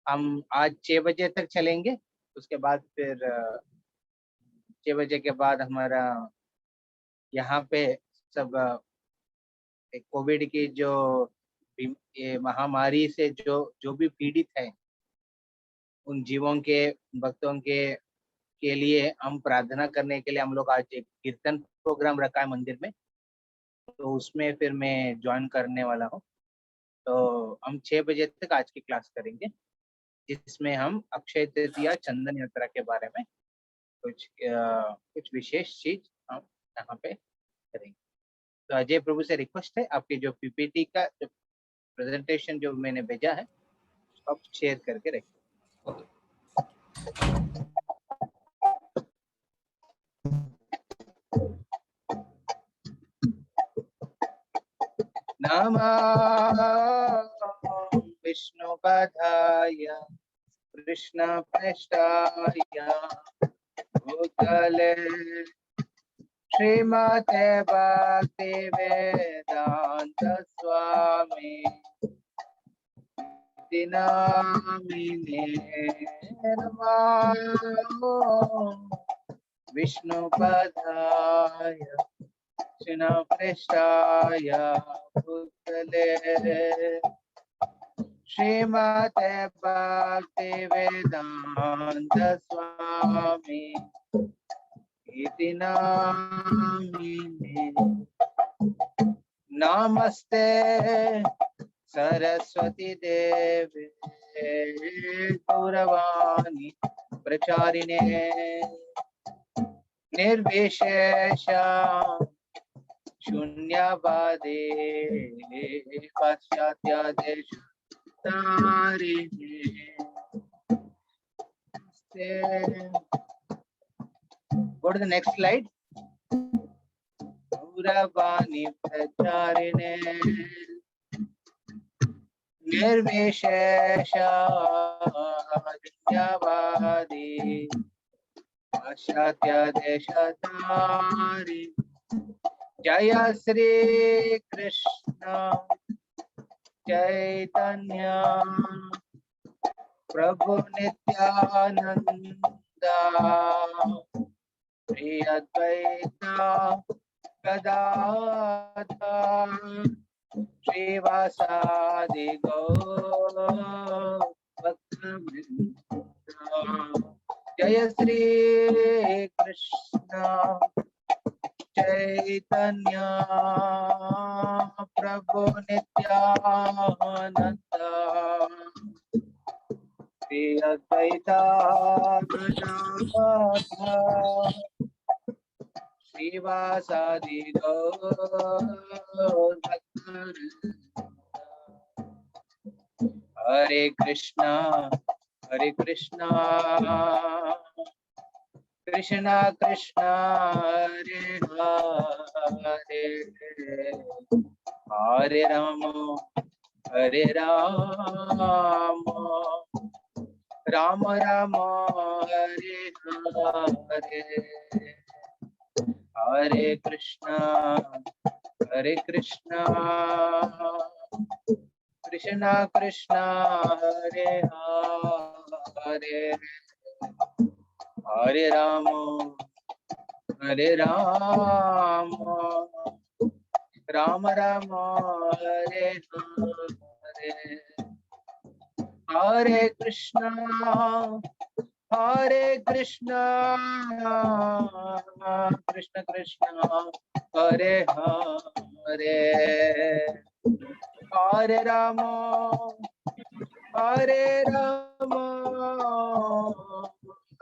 हम आज 6 बजे तक चलेंगे। उसके बाद फिर 6 बजे के बाद हमारा यहाँ पे सब कोविड की जो ये महामारी से जो जो भी पीड़ित है उन जीवों के भक्तों के लिए हम प्रार्थना करने के लिए हम लोग आज एक कीर्तन प्रोग्राम रखा है मंदिर में। तो उसमें फिर मैं ज्वाइन करने वाला हूँ। तो हम 6 बजे तक आज की क्लास करेंगे, जिसमें हम अक्षय तृतीया चंदन यात्रा के बारे में कुछ विशेष चीज हम यहाँ पे करेंगे। तो अजय प्रभु से रिक्वेस्ट है, आपकी जो पीपीटी का जो प्रेजेंटेशन जो मैंने भेजा है उसको आप शेयर करके रखिए। नमः विष्णुपदाय कृष्णप्रेष्ठाय भूतले श्रीमते भक्ति वेदांत स्वामी नामिने नमः विष्णुपदाय कृष्णप्रेष्ठाय भूतले श्रीमते भक्ति वेदांत स्वामी इति नामिने। नमस्ते सरस्वती देवी गौरवाणी प्रचारिणे निर्विशेष शून्यवादे पाश्चात्य तारिणे। Go to the next slide. गौरवाणी प्रचारिणे निर्विशेष शून्यवादी पाश्चात्य देशधारी। जय श्री कृष्ण चैतन्य प्रभु नित्यानंद श्री अद्वैता गदाधर श्रीवासादि गौर भक्तवृंद। जय श्री कृष्ण चैतन्य प्रभु नित्यानंद श्री अद्वैता गदाधर श्रीवासादि गौर भक्तवृंद। हरे कृष्णा कृष्णा कृष्णा हरे हरे हरे राम राम राम हरे हरे हरे कृष्णा कृष्णा कृष्णा हरे हरे हरे राम राम राम हरे हरे हरे कृष्णा कृष्ण कृष्ण हरे हरे हरे राम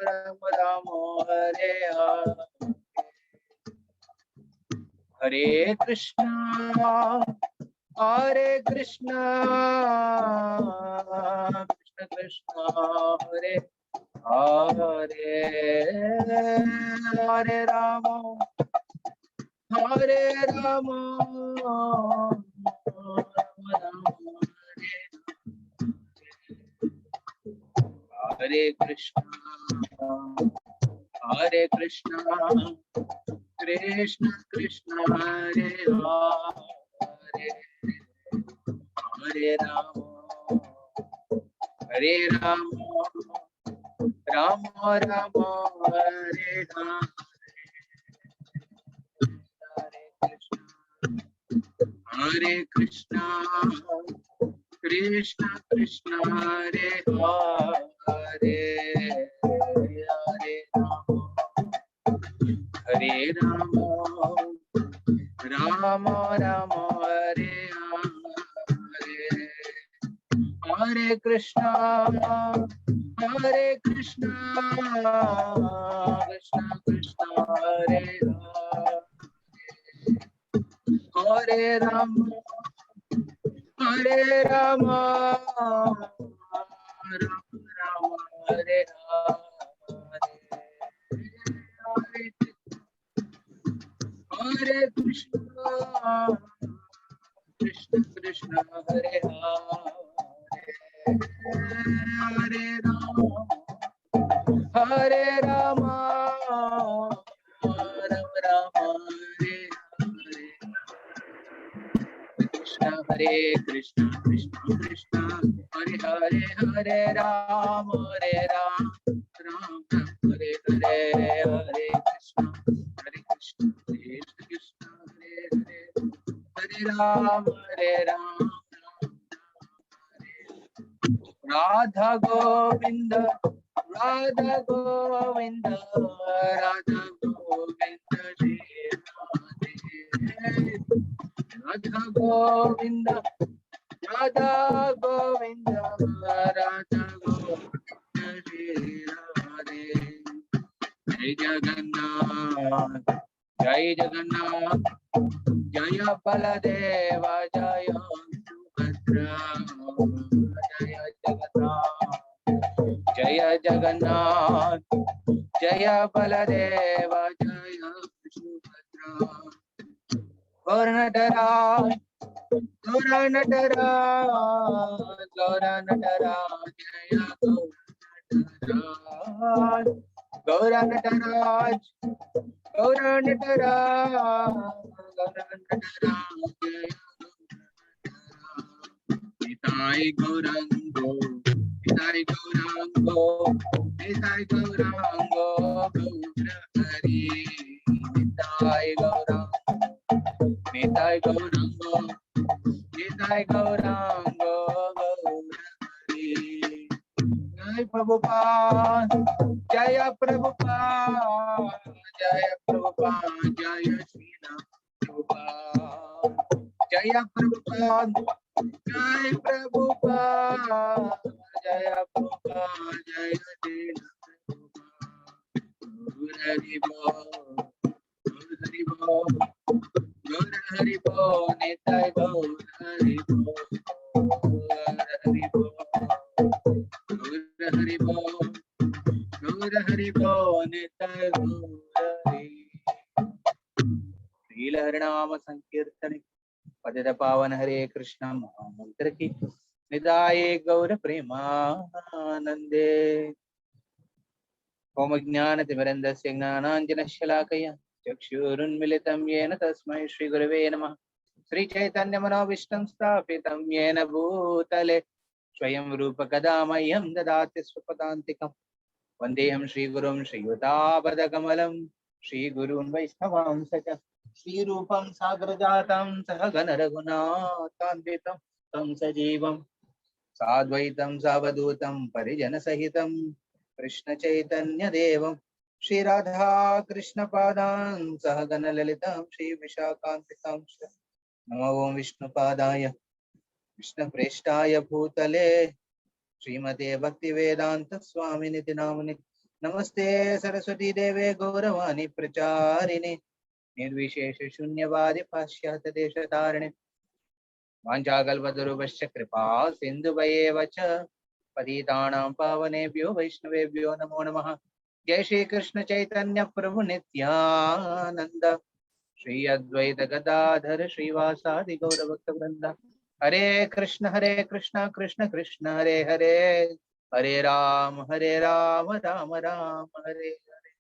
राम राम हरे हरे कृष्णा कृष्ण कृष्ण हरे हरे हरे राम राम हरे कृष्णा कृष्ण कृष्ण हरे हरे हरे राम हरे राम राम राम हरे राम, हरे कृष्णा कृष्ण कृष्ण हरे हरे, हरे राम राम राम हरे हरे, हरे कृष्णा कृष्ण कृष्ण हरे हरे, हरे राम राम राम हरे हरे, हरे कृष्ण कृष्ण कृष्ण हरे हरे, हरे राम राम राम हरे हरे, हरे कृष्ण कृष्ण कृष्ण हरे हरे, हरे राम राम राम हरे हरे, हरे कृष्ण कृष्ण कृष्ण हरे हरे, हरे राम राधा गोविंद राधा गोविंद राधा गोविंद श्री राधे, राधा गोविंद राधा गोविंद राधा गोविंद श्री राधे, जय जगन्नाथ जय जगन्नाथ, जय बलदेव जय सुभद्रा, जय जगन्नाथ जय जगन्नाथ, जय बलदेव जय सुभद्रा, गौर नटराज गौर नटराज गौर नटराज, जय गौर नटराज गौर नटराज, गौर नटराज जय निताई गौरांगो, निताई गौरांगो, निताई गौरांगो गौर हरि, निताई गौरांगो, निताई गौरांगो, निताई गौरांगो गौर हरि, जय प्रभुपाद जय प्रभुपाद, जय प्रभुपाद जय श्रीनाथ प्रभुपाद, जय प्रभुपाद जय प्रभुपाद, जय प्रभुपाद जय श्रीनाथ गौर हरि बोल, गौर हरि बोल, गौर हरि बोल, निताई गौर हरि बोल, गौर हरि बोल, गौर हरि बोल, गौर हरि बोल, निताई गौर हरि, श्रील हरिनाम संकीर्तन पतित पावन हरे कृष्ण महामंत्र की निदाये गौर प्रेमानंदे, ओम ज्ञानतिमिरन्धस्य ज्ञानाञ्जनशलाकया चक्षुरुन्मिलितं येन तस्मै श्रीगुरवे नमः, श्रीचैतन्यमनोभीष्टं स्थापितं येन भूतले स्वयं रूपकदा मह्यं ददाति स्वपदान्तिकं, वन्देऽहं श्रीगुरुं श्रीयुतापदकमलं, श्रीगुरून् वैष्णवांस च श्रीरूपं साग्रजातं सहगण रघुनाथान्वितं तं सजीवं साद्वैतं सावधूतं परिजनसहितं कृष्ण चैतन्य देवं श्रीराधा कृष्ण पादान् सहगण ललितं श्री विशाखान्वितांश्च, नमो ओं विष्णुपादाय कृष्णप्रेष्ठाय भूतले श्रीमते भक्तिवेदांत स्वामिनिति नामनि, नमस्ते सरस्वती देवे गौरवाणी प्रचारिणे निर्विशेष शून्यवादि पाश्चात्य देशतारिणे, वाञ्छाकल्पतरुभ्यश्च कृपा सिन्धुभयेव च पतितानां पावनेभ्यो वैष्णवेभ्यो नमो नमः, जय श्री कृष्ण चैतन्य प्रभु नित्यानंद, श्री अद्वैत गदाधर श्रीवासादि गौर भक्तवृंद, हरे कृष्ण कृष्ण कृष्ण हरे हरे, हरे राम राम राम हरे हरे,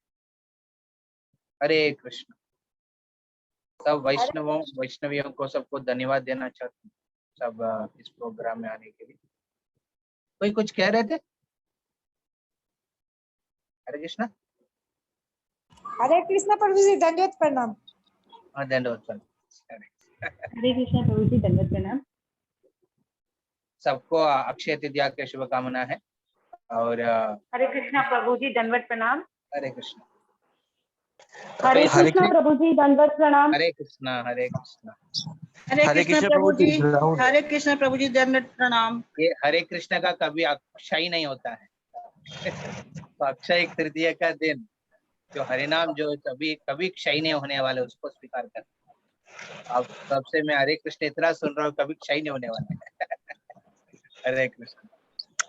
हरे कृष्ण। सब वैष्णवियों को सबको धन्यवाद देना चाहता हूँ, सब इस प्रोग्राम में आने के लिए। कोई कुछ कह रहे थे? हरे कृष्णा। हरे कृष्णा प्रभु जी, दंडवत प्रणाम। हाँ, दंडवत प्रणाम। हरे कृष्णा प्रभु जी, दंडवत प्रणाम। सबको अक्षय तृतीया की शुभकामना है। और हरे कृष्णा प्रभु जी, दंडवत प्रणाम। हरे कृष्णा। हरे कृष्णा प्रभु जी, दंडवत प्रणाम। हरे कृष्णा। हरे कृष्णा। हरे कृष्ण प्रभु जी। हरे कृष्णा प्रभु जी, दंडवत प्रणाम। ये हरे कृष्ण का कभी अक्षय नहीं होता है। तो अक्षय तृतीया का दिन जो हरिनाम जो कभी कभी क्षय नहीं होने वाले उसको स्वीकार कर। अब तब से मैं हरे कृष्ण इतना सुन रहा हूँ, कभी क्षय नहीं होने वाला है। हरे कृष्ण।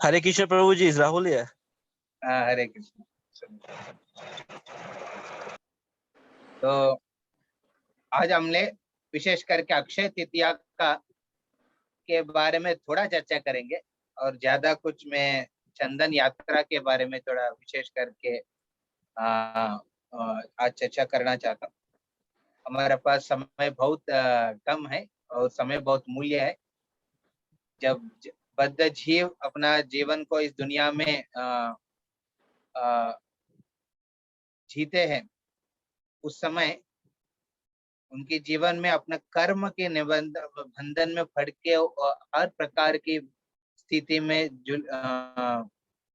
हरे कृष्ण प्रभु जी, राहुल है। हाँ, हरे कृष्ण। तो आज हमने विशेष करके अक्षय तृतीया का के बारे में थोड़ा चर्चा करेंगे, और ज्यादा कुछ मैं चंदन यात्रा के बारे में थोड़ा विशेष करके आज चर्चा करना चाहता हूँ। हमारे पास समय बहुत कम है और समय बहुत मूल्य है। जब बद्ध जीव अपना जीवन को इस दुनिया में जीते हैं, उस समय उनके जीवन में अपने कर्म के बंधन में फड़ के हर प्रकार की स्थिति में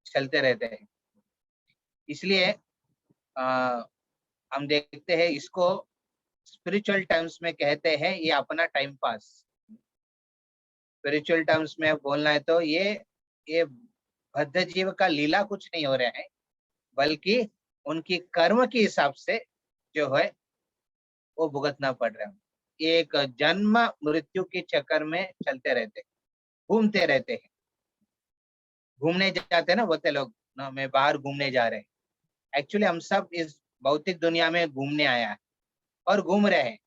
चलते रहते हैं। इसलिए हम देखते हैं इसको स्पिरिचुअल टर्म्स में कहते हैं ये अपना टाइम पास। स्पिरिचुअल टर्म्स में बोलना है तो ये बद्ध जीव का लीला कुछ नहीं हो रहा है, बल्कि उनकी कर्म के हिसाब से जो है वो भुगतना पड़ रहा है। एक जन्म मृत्यु के चक्कर में चलते रहते, घूमते रहते हैं। घूमने जाते हैं ना, बोलते लोग ना मैं बाहर घूमने जा रहे हैं। एक्चुअली हम सब इस भौतिक दुनिया में घूमने आया है और घूम रहे हैं।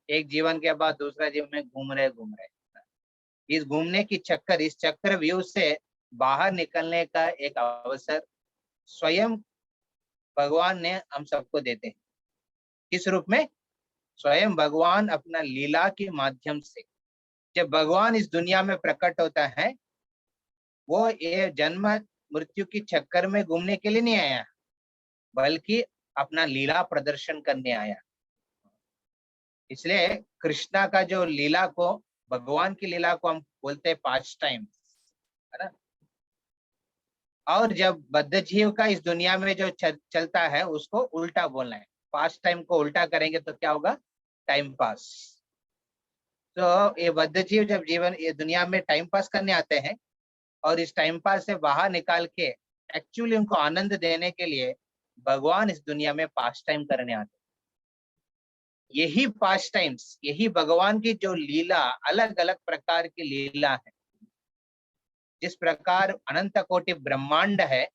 एक जीवन के बाद दूसरा जीवन में घूम रहे। इस घूमने की चक्कर, इस चक्रव्यूह से बाहर निकलने का एक अवसर स्वयं भगवान ने हम सबको देते हैं। किस रूप में? स्वयं भगवान अपना लीला के माध्यम से। जब भगवान इस दुनिया में प्रकट होता है, वो ये जन्म मृत्यु की चक्कर में घूमने के लिए नहीं आया, बल्कि अपना लीला प्रदर्शन करने आया। इसलिए कृष्णा का जो लीला को, भगवान की लीला को हम बोलते हैं पास्ट टाइम, है ना। और जब बद्ध जीव का इस दुनिया में जो चलता है उसको उल्टा बोलना है। पास्ट टाइम को उल्टा करेंगे तो क्या होगा? Time pass. तो ये बद्ध जीव जब ये दुनिया में टाइम पास करने आते हैं, और इस टाइम पास से बाहर निकाल के एक्चुअली उनको आनंद देने के लिए भगवान इस दुनिया में पास्ट टाइम करने आते हैं। यही पास्ट टाइम्स, यही भगवान की जो लीला, अलग अलग प्रकार की लीला है। जिस प्रकार अनंत कोटि ब्रह्मांड है,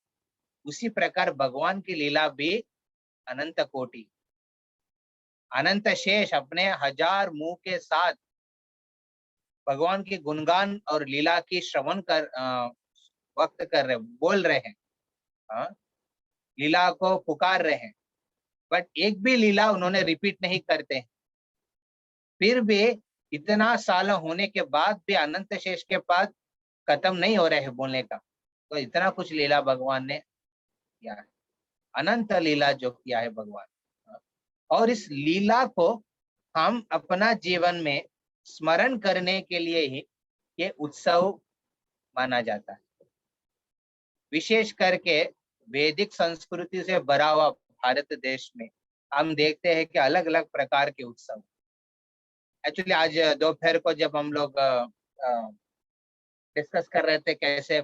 उसी प्रकार भगवान की लीला भी अनंत कोटि। अनंत शेष अपने 1000 मुंह के साथ भगवान की गुणगान और लीला की श्रवण वक्त कर रहे, बोल रहे हैं, लीला को पुकार रहे हैं, बट एक भी लीला उन्होंने रिपीट नहीं करते हैं। फिर भी इतना साल होने के बाद भी अनंत शेष के पास खत्म नहीं हो रहे है बोलने का। तो इतना कुछ लीला भगवान ने किया है, अनंत लीला जो किया है भगवान। और इस लीला को हम अपना जीवन में स्मरण करने के लिए ही ये उत्सव माना जाता है। विशेष करके वैदिक संस्कृति से भरा हुआ भारत देश में हम देखते हैं कि अलग अलग प्रकार के उत्सव। एक्चुअली आज दोपहर को जब हम लोग डिस्कस कर रहे थे कैसे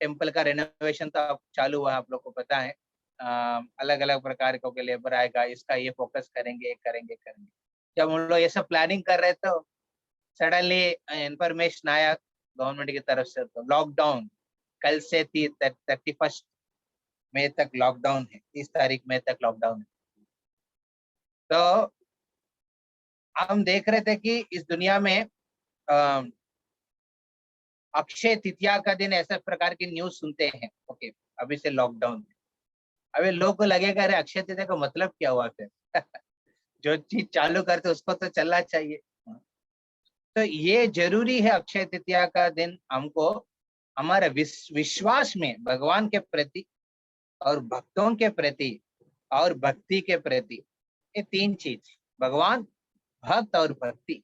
टेम्पल का रेनोवेशन तो अब चालू हुआ, आप लोग को पता है। अलग अलग प्रकार के लेबर आएगा, इसका ये फोकस करेंगे, करेंगे। जब हम लोग ये सब प्लानिंग कर रहे तो सडनली इंफॉर्मेशन आया गवर्नमेंट की तरफ से, तो लॉकडाउन कल से 31 मई तक लॉकडाउन है, 30 तारीख मई तक लॉकडाउन है। तो हम देख रहे थे कि इस दुनिया में अक्षय तृतीया का दिन ऐसे प्रकार की न्यूज सुनते हैं। ओके, अभी से लॉकडाउन है। अभी लोग को लगेगा अरे अक्षय तृतीया का मतलब क्या हुआ फिर? जो चीज चालू करते उसको तो चलना चाहिए। तो ये जरूरी है अक्षय तृतीया का दिन हमको हमारे विश्वास में भगवान के प्रति और भक्तों के प्रति और भक्ति के प्रति, ये तीन चीज, भगवान, भक्त और भक्ति,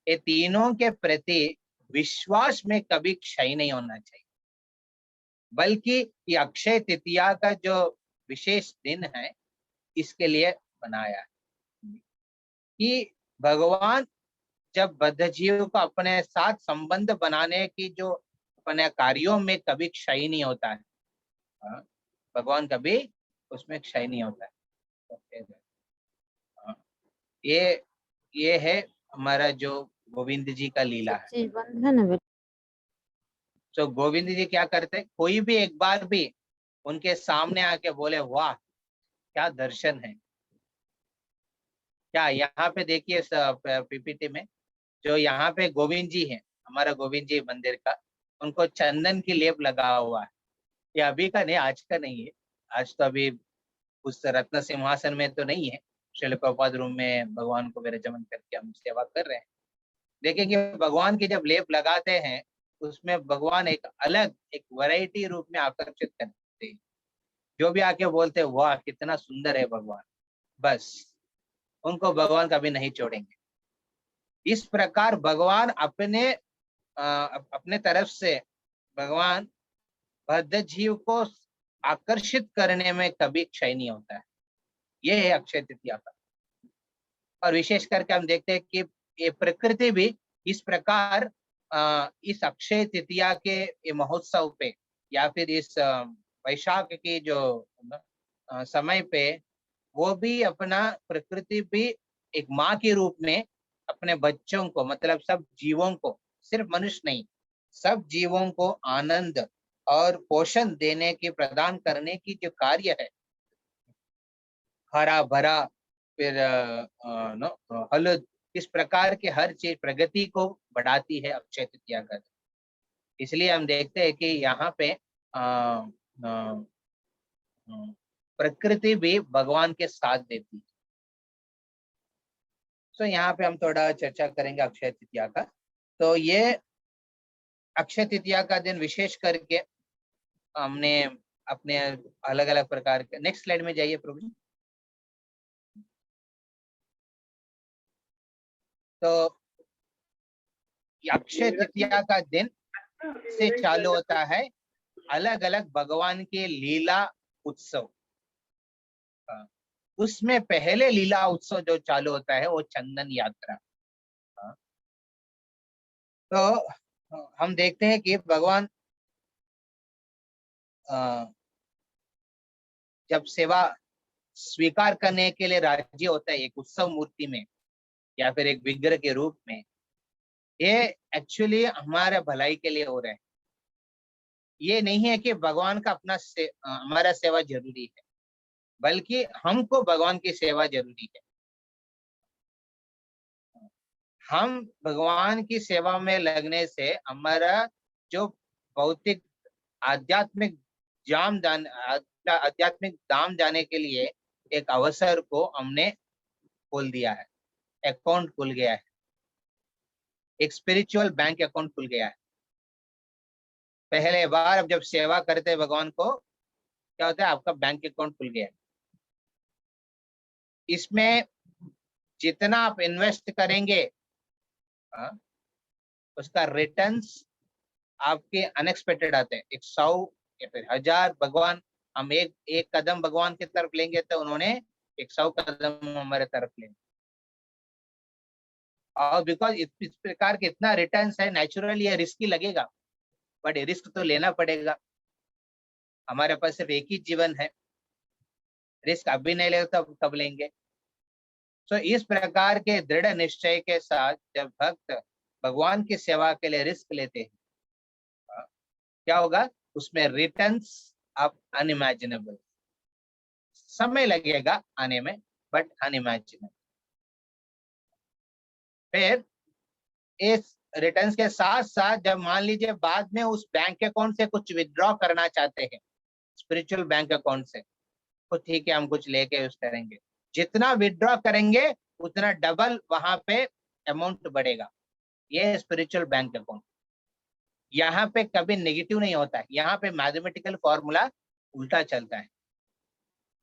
ये तीनों के प्रति विश्वास में कभी क्षय नहीं होना चाहिए। बल्कि ये अक्षय तृतीया का जो विशेष दिन है, इसके लिए बनाया है कि भगवान जब बद्ध जीव को अपने साथ संबंध बनाने की जो अपने कार्यों में कभी क्षय नहीं होता है, भगवान कभी उसमें क्षय नहीं होता है। ये है हमारा जो गोविंद जी का लीला है। तो गोविंद जी क्या करते, कोई भी एक बार भी उनके सामने आके बोले वाह क्या दर्शन है। क्या यहाँ पे देखिए पीपीटी में जो यहाँ पे गोविंद जी है, हमारा गोविंद जी मंदिर का, उनको चंदन की लेप लगा हुआ है। ये अभी का नहीं, आज का नहीं है। आज तो अभी उस रत्न सिंहासन में तो नहीं है, श्रील प्रभुपाद रूम में भगवान को विराजमान करके हम सेवा कर रहे हैं। देखेंगे भगवान की जब लेप लगाते हैं, उसमें भगवान एक अलग एक वैरायटी रूप में आकर्षित करते हैं। जो भी आके बोलते हैं वाह कितना सुंदर है भगवान, बस उनको भगवान कभी नहीं छोड़ेंगे। इस प्रकार भगवान अपने तरफ से भगवान बद्ध जीव को आकर्षित करने में कभी क्षय नहीं होता है। ये है अक्षय तृतीया का। और विशेष करके हम देखते हैं कि ये प्रकृति भी इस प्रकार इस अक्षय तृतीया के ये महोत्सव पे या फिर इस वैशाख की जो समय पे, वो भी अपना प्रकृति भी एक माँ के रूप में अपने बच्चों को, मतलब सब जीवों को, सिर्फ मनुष्य नहीं, सब जीवों को आनंद और पोषण देने की, प्रदान करने की जो कार्य है, हरा भरा फिर हलद, इस प्रकार के हर चीज प्रगति को बढ़ाती है अक्षय तृतीया का। इसलिए हम देखते हैं कि यहाँ पे प्रकृति भी भगवान के साथ देती है। तो यहाँ पे हम थोड़ा चर्चा करेंगे अक्षय तृतीया का। तो ये अक्षय तृतीया का दिन विशेष करके हमने अपने अलग अलग प्रकार के, नेक्स्ट स्लाइड में जाइए प्रभु जी। तो अक्षय तृतीया का दिन से चालू होता है अलग अलग भगवान के लीला उत्सव। उसमें पहले लीला उत्सव जो चालू होता है वो चंदन यात्रा। तो हम देखते हैं कि भगवान जब सेवा स्वीकार करने के लिए राजी होता है एक उत्सव मूर्ति में या फिर एक विग्रह के रूप में, ये एक्चुअली हमारे भलाई के लिए हो रहे हैं। ये नहीं है कि भगवान का अपना हमारा सेवा जरूरी है, बल्कि हमको भगवान की सेवा जरूरी है। हम भगवान की सेवा में लगने से हमारा जो भौतिक आध्यात्मिक दाम जाने के लिए एक अवसर को हमने खोल दिया है, अकाउंट खुल गया है, एक स्पिरिचुअल बैंक अकाउंट खुल गया है। पहले बार अब जब सेवा करते हैं भगवान को, क्या होता है, आपका बैंक अकाउंट खुल गया है। इसमें जितना आप इन्वेस्ट करेंगे उसका रिटर्न्स आपके अनएक्सपेक्टेड आते हैं। 100 या फिर 1000 भगवान, हम एक कदम भगवान की तरफ लेंगे तो उन्होंने 100 कदम हमारे तरफ लेंगे। और बिकॉज इस प्रकार के इतना रिटर्न्स है, नेचुरली ये रिस्की लगेगा, बट रिस्क तो लेना पड़ेगा। हमारे पास सिर्फ एक ही जीवन है, रिस्क अभी नहीं ले तो कब लेंगे। तो इस प्रकार के दृढ़ निश्चय के साथ जब भक्त भगवान की सेवा के लिए रिस्क लेते हैं, क्या होगा, उसमें रिटर्न्स आप अनइमेजिनेबल, समय लगेगा आने में बट अनइमेजिनेबल। फिर इस रिटर्न्स के साथ साथ जब मान लीजिए बाद में उस बैंक अकाउंट से कुछ विथड्रॉ करना चाहते हैं, स्पिरिचुअल बैंक अकाउंट से, तो ठीक है हम कुछ लेके यूज करेंगे, जितना विथड्रॉ करेंगे उतना डबल वहां पे अमाउंट बढ़ेगा। ये स्पिरिचुअल बैंक अकाउंट। यहाँ पे कभी नेगेटिव नहीं होता है, यहाँ पे मैथमेटिकल फॉर्मूला उल्टा चलता है,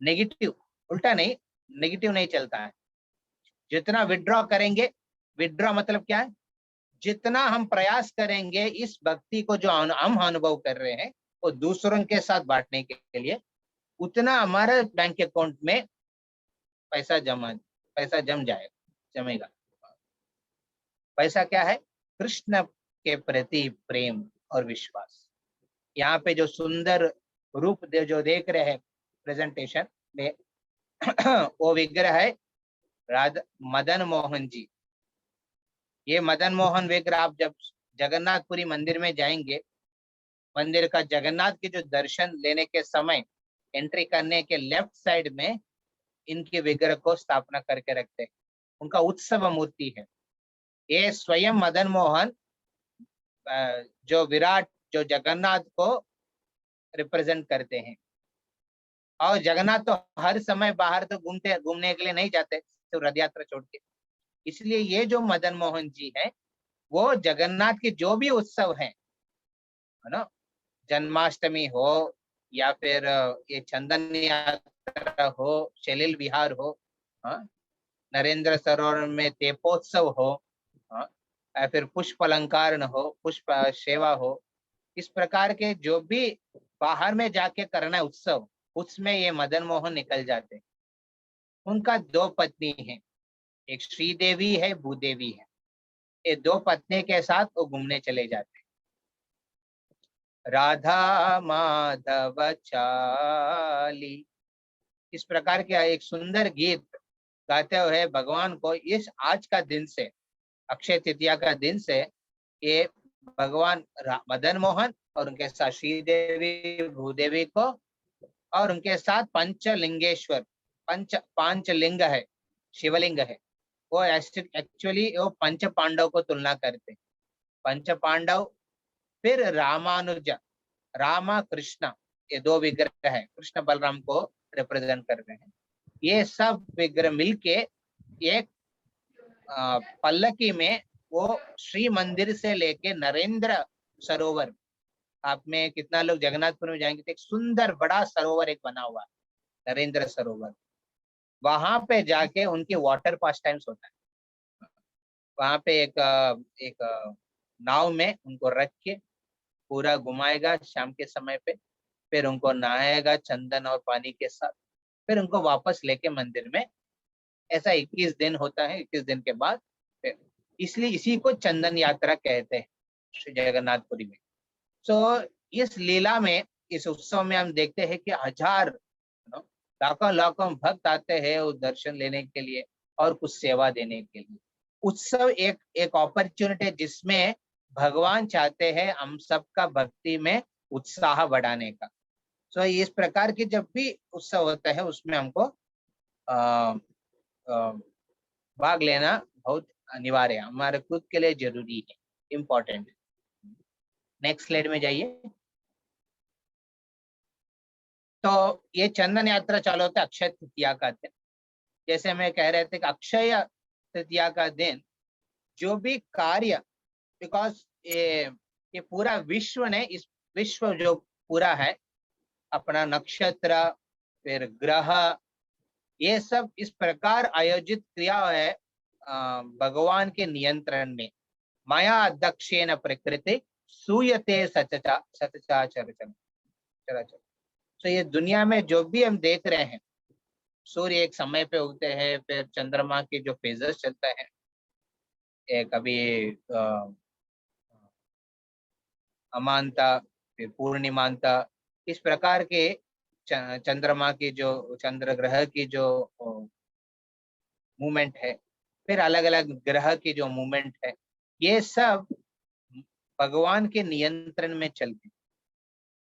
नेगेटिव उल्टा नहीं, नेगेटिव नहीं चलता है। जितना विड्रॉ करेंगे, विड्रॉ मतलब क्या है, जितना हम प्रयास करेंगे इस भक्ति को जो हम अनुभव कर रहे हैं वो दूसरों के साथ बांटने के लिए, उतना हमारे बैंक अकाउंट में पैसा जम जाएगा, जमेगा। पैसा क्या है, कृष्ण के प्रति प्रेम और विश्वास। यहाँ पे जो सुंदर रूप जो देख रहे हैं प्रेजेंटेशन में वो विग्रह है मदन मोहन जी। ये मदन मोहन विग्रह आप जब जगन्नाथपुरी मंदिर में जाएंगे, मंदिर का जगन्नाथ के जो दर्शन लेने के समय एंट्री करने के लेफ्ट साइड में इनके विग्रह को स्थापना करके रखते हैं। उनका उत्सव मूर्ति है। ये स्वयं मदन मोहन जो विराट जो जगन्नाथ को रिप्रेजेंट करते हैं। और जगन्नाथ तो हर समय बाहर तो घूमने के लिए नहीं जाते, तो रथ यात्रा छोड़ के, इसलिए ये जो मदन मोहन जी है वो जगन्नाथ के जो भी उत्सव है ना, जन्माष्टमी हो या फिर ये चंदन यात्रा हो, शैलिल विहार हो, नरेंद्र सरोवर में तेपोत्सव हो, या फिर पुष्प अलंकार हो, पुष्प सेवा हो, इस प्रकार के जो भी बाहर में जाके करना है उत्सव, उसमें ये मदन मोहन निकल जाते। उनका 2 पत्नी है, एक श्रीदेवी है, भूदेवी है। ये 2 पत्नी के साथ वो घूमने चले जाते। राधा माधव चाली, इस प्रकार के एक सुंदर गीत गाते हुए भगवान को इस आज का दिन से, अक्षय तृतीया का दिन से, ये भगवान मदन मोहन और उनके साथ श्रीदेवी भूदेवी को और उनके साथ पंचलिंगेश्वर, पांच लिंग है, शिवलिंग है, वो एक्चुअली वो पंच पांडव को तुलना करते। पंच पांडव, फिर रामानुज, रामा कृष्ण, ये 2 विग्रह है, कृष्ण बलराम को रिप्रेजेंट करते हैं। ये सब विग्रह मिलके एक पल्लकी में वो श्री मंदिर से लेके नरेंद्र सरोवर, आप में कितना लोग जगन्नाथपुर में जाएंगे तो एक सुंदर बड़ा सरोवर एक बना हुआ है, नरेंद्र सरोवर, वहां पे जाके उनके वाटर पास टाइम्स होता है। वहां पे एक नाव में उनको रख के पूरा घुमाएगा शाम के समय पे, फिर उनको नहाएगा चंदन और पानी के साथ, फिर उनको वापस लेके मंदिर में। ऐसा 21 दिन होता है। 21 दिन के बाद फिर, इसलिए इसी को चंदन यात्रा कहते हैं श्री जगन्नाथपुरी में। तो इस लीला में, इस उत्सव में हम देखते हैं कि हजार लाखों भक्त आते हैं उस दर्शन लेने के लिए और कुछ सेवा देने के लिए। उत्सव एक अपॉर्चुनिटी जिसमें भगवान चाहते हैं हम सबका भक्ति में उत्साह बढ़ाने का। तो इस प्रकार के जब भी उत्सव होता है उसमें हमको भाग लेना बहुत अनिवार्य है, हमारे खुद के लिए जरूरी है, इम्पोर्टेंट। नेक्स्ट स्लाइड में जाइए। तो ये चंदन यात्रा चालू होता है अक्षय तृतीया का दिन। जैसे मैं कह रहे थे कि अक्षय तृतीया का दिन जो भी कार्य, बिकॉज ये पूरा विश्व ने, इस विश्व जो पूरा है, अपना नक्षत्र फिर ग्रह, ये सब इस प्रकार आयोजित क्रिया है भगवान के नियंत्रण में। माया अध्यक्षेन प्रकृति सूयते सचराचर। तो ये दुनिया में जो भी हम देख रहे हैं, सूर्य एक समय पे उगते हैं, फिर चंद्रमा के जो फेजेस चलता है, कभी अमांता फिर पूर्णिमांता, इस प्रकार के चंद्रमा की जो, चंद्र ग्रह की जो मूवमेंट है, फिर अलग अलग ग्रह की जो मूवमेंट है, ये सब भगवान के नियंत्रण में चलती।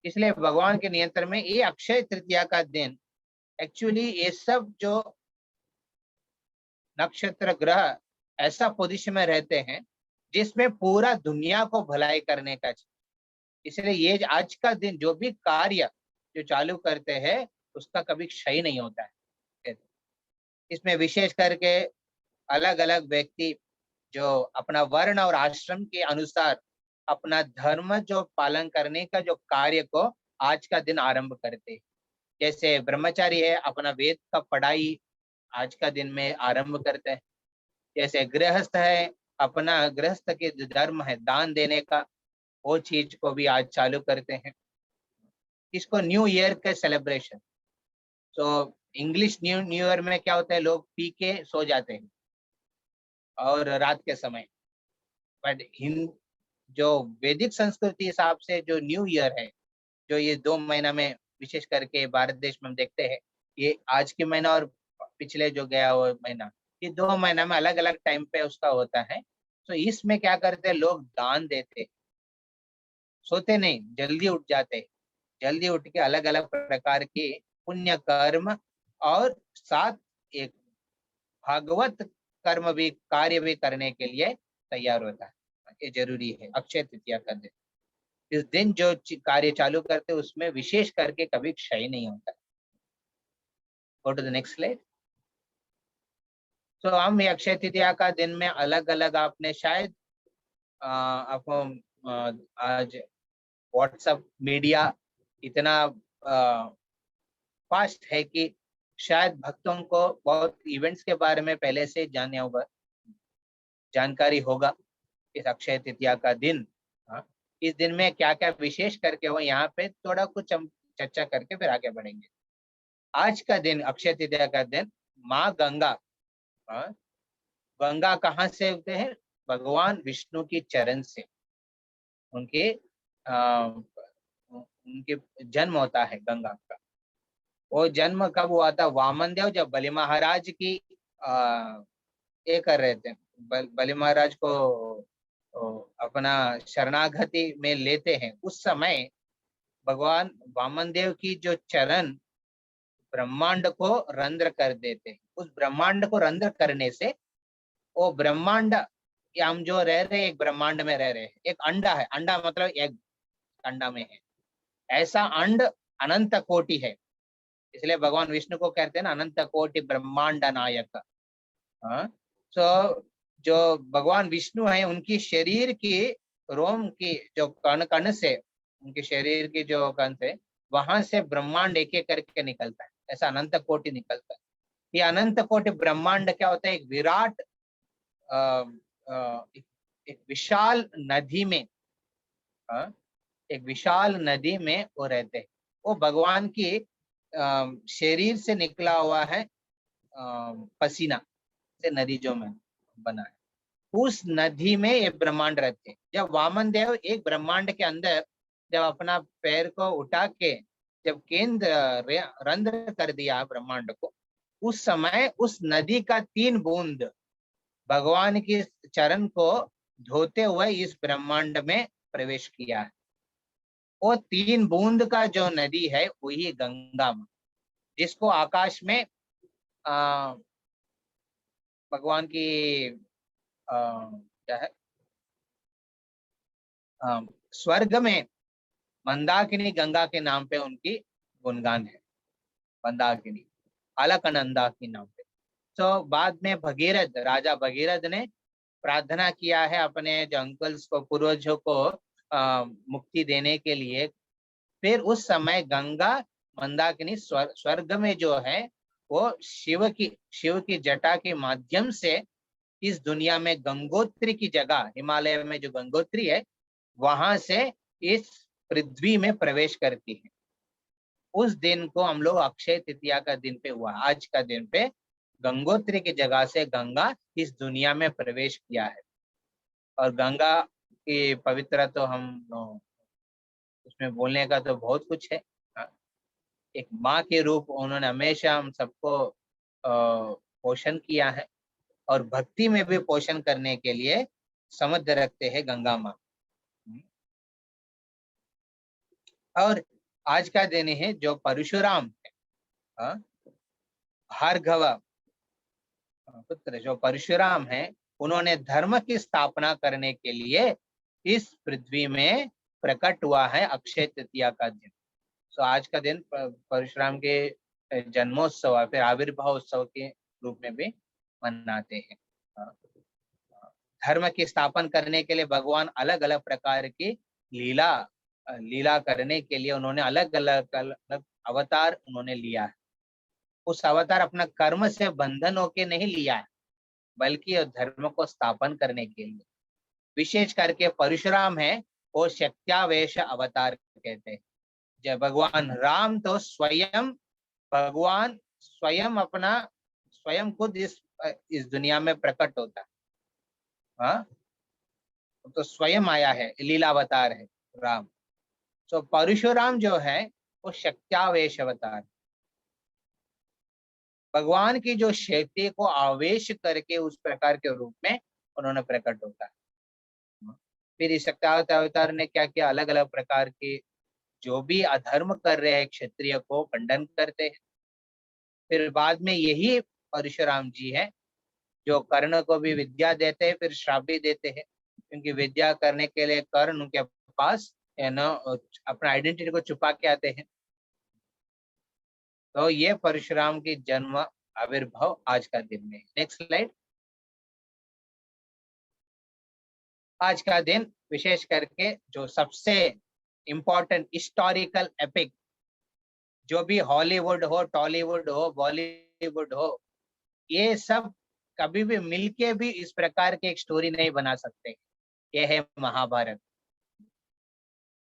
इसलिए भगवान के नियंत्रण में ये अक्षय तृतीया का दिन, एक्चुअली ये सब जो नक्षत्र ग्रह ऐसा पोजीशन में रहते हैं जिसमें पूरा दुनिया को भलाई करने का। इसलिए ये आज का दिन जो भी कार्य जो चालू करते हैं उसका कभी क्षय नहीं होता है। इसमें विशेष करके अलग अलग व्यक्ति जो अपना वर्ण और आश्रम के अनुसार अपना धर्म जो पालन करने का जो कार्य को आज का दिन आरंभ करते हैं। जैसे ब्रह्मचारी है अपना वेद का पढ़ाई आज का दिन में आरंभ करते हैं। जैसे गृहस्थ है अपना गृहस्थ के जो धर्म है दान देने का, वो चीज को भी आज चालू करते हैं। इसको न्यू ईयर का सेलिब्रेशन। तो इंग्लिश न्यू ईयर में क्या होता है, लोग पी के सो जाते हैं और रात के समय, बट हिंद जो वैदिक संस्कृति हिसाब से जो न्यू ईयर है, जो ये 2 महीना में विशेष करके भारत देश में हम देखते हैं, ये आज के महीना और पिछले जो गया वो महीना, ये 2 महीना में अलग अलग टाइम पे उसका होता है। तो इसमें क्या करते हैं, लोग दान देते, सोते नहीं, जल्दी उठ जाते, जल्दी उठ के अलग अलग प्रकार के पुण्य कर्म और साथ एक भागवत कर्म भी कार्य भी करने के लिए तैयार होता है। ये जरूरी है। अक्षय तृतीया का दिन, इस दिन जो कार्य चालू करते उसमें विशेष करके कभी क्षय नहीं होता। Go to the next slide. तो हम ये अक्षय तृतीया का दिन में अलग अलग, आपने शायद आपको आज व्हाट्सएप मीडिया इतना फास्ट है कि शायद भक्तों को बहुत इवेंट्स के बारे में पहले से जाने होगा, जानकारी होगा। इस अक्षय तृतीया का दिन, इस दिन में क्या क्या विशेष करके हो, यहाँ पे थोड़ा कुछ हम चर्चा करके फिर आगे बढ़ेंगे। आज का दिन अक्षय तृतीया का दिन माँ गंगा, गंगा कहाँ से होते हैं, भगवान विष्णु की चरण से उनके उनके जन्म होता है गंगा का। वो जन्म कब हुआ था, वामन देव जब बलि महाराज की ये कर रहे थे, बलि महाराज को अपना शरणागति में लेते हैं, उस समय भगवान वामन देव की जो चरण ब्रह्मांड को रंध्र कर देते हैं। उस ब्रह्मांड को रंध्र करने से वो ब्रह्मांड, हम जो रह रहे एक ब्रह्मांड में रह रहे हैं, एक अंडा है, अंडा मतलब एक अंडा में है, ऐसा अंड अनंत कोटि है, इसलिए भगवान विष्णु को कहते हैं ना अनंत कोटि ब्रह्मांड नायक। तो जो भगवान विष्णु है उनकी शरीर की रोम की जो कण कण से, उनके शरीर की जो कण से, वहां से ब्रह्मांड एक एक करके निकलता है, ऐसा अनंत कोटि निकलता है। ये अनंत कोटि ब्रह्मांड क्या होता है, एक विराट एक विशाल नदी में, एक विशाल नदी में वो रहते हैं। वो भगवान की शरीर से निकला हुआ है पसीना से नदी जो में बना है, उस नदी में ये ब्रह्मांड रहते हैं। जब वामन देव एक ब्रह्मांड के अंदर जब अपना पैर को उठा के जब केंद्र रंध्र कर दिया ब्रह्मांड को, उस समय उस नदी का 3 बूंद भगवान के चरण को धोते हुए इस ब्रह्मांड में प्रवेश किया है। वो 3 बूंद का जो नदी है वही गंगा, जिसको आकाश में भगवान की क्या है, स्वर्ग में मंदाकिनी गंगा के नाम पे उनकी गुणगान है, मंदाकिनी अलकनंदा के नाम पे। तो बाद में भगीरथ, राजा भगीरथ ने प्रार्थना किया है अपने जो अंकल्स को, पूर्वजों को मुक्ति देने के लिए। फिर उस समय गंगा मंदाकिनी स्वर्ग में जो है वो शिव की जटा के माध्यम से इस दुनिया में गंगोत्री की जगह, हिमालय में जो गंगोत्री है वहां से इस पृथ्वी में प्रवेश करती है। उस दिन को हम लोग अक्षय तृतीया का दिन पे हुआ, आज का दिन पे गंगोत्री की जगह से गंगा इस दुनिया में प्रवेश किया है। और गंगा की पवित्रता तो हम उसमें बोलने का तो बहुत कुछ है। एक माँ के रूप उन्होंने हमेशा हम सबको पोषण किया है, और भक्ति में भी पोषण करने के लिए समर्थ रखते हैं गंगा माँ। और आज का दिन है जो परशुराम है, भार्गव पुत्र जो परशुराम है, उन्होंने धर्म की स्थापना करने के लिए इस पृथ्वी में प्रकट हुआ है अक्षय तृतीया का दिन। तो आज का दिन परशुराम के जन्मोत्सव या फिर आविर्भाव उत्सव के रूप में भी मनाते हैं। धर्म की स्थापना करने के लिए भगवान अलग अलग प्रकार की लीला करने के लिए उन्होंने अलग अलग अवतार उन्होंने लिया है। उस अवतार अपना कर्म से बंधन होके नहीं लिया है, बल्कि धर्म को स्थापन करने के लिए। विशेष करके परशुराम है वो शक्त्यावेश अवतार कहते हैं। जब भगवान राम तो भगवान स्वयं खुद इस दुनिया में प्रकट होता है। हाँ, तो स्वयं आया है, लीलावतार है राम। तो परशुराम जो है वो शक्त्यावेश अवतार, भगवान की जो शक्ति को आवेश करके उस प्रकार के रूप में उन्होंने प्रकट होता है। फिर इस अवतार ने क्या किया, अलग अलग प्रकार के जो भी अधर्म कर रहे हैं क्षत्रिय को खंडन करते हैं। फिर बाद में यही परशुराम जी है जो कर्ण को भी विद्या देते हैं, फिर श्राप भी देते हैं, क्योंकि विद्या करने के लिए कर्ण उनके पास है ना अपना आइडेंटिटी को छुपा के आते हैं। तो ये परशुराम की जन्म आविर्भाव आज का दिन में। Next slide. आज का दिन विशेष करके जो सबसे इम्पोर्टेंट हिस्टोरिकल एपिक, जो भी हॉलीवुड हो, टॉलीवुड हो, बॉलीवुड हो, ये सब कभी भी मिलके भी इस प्रकार के एक स्टोरी नहीं बना सकते। ये है महाभारत।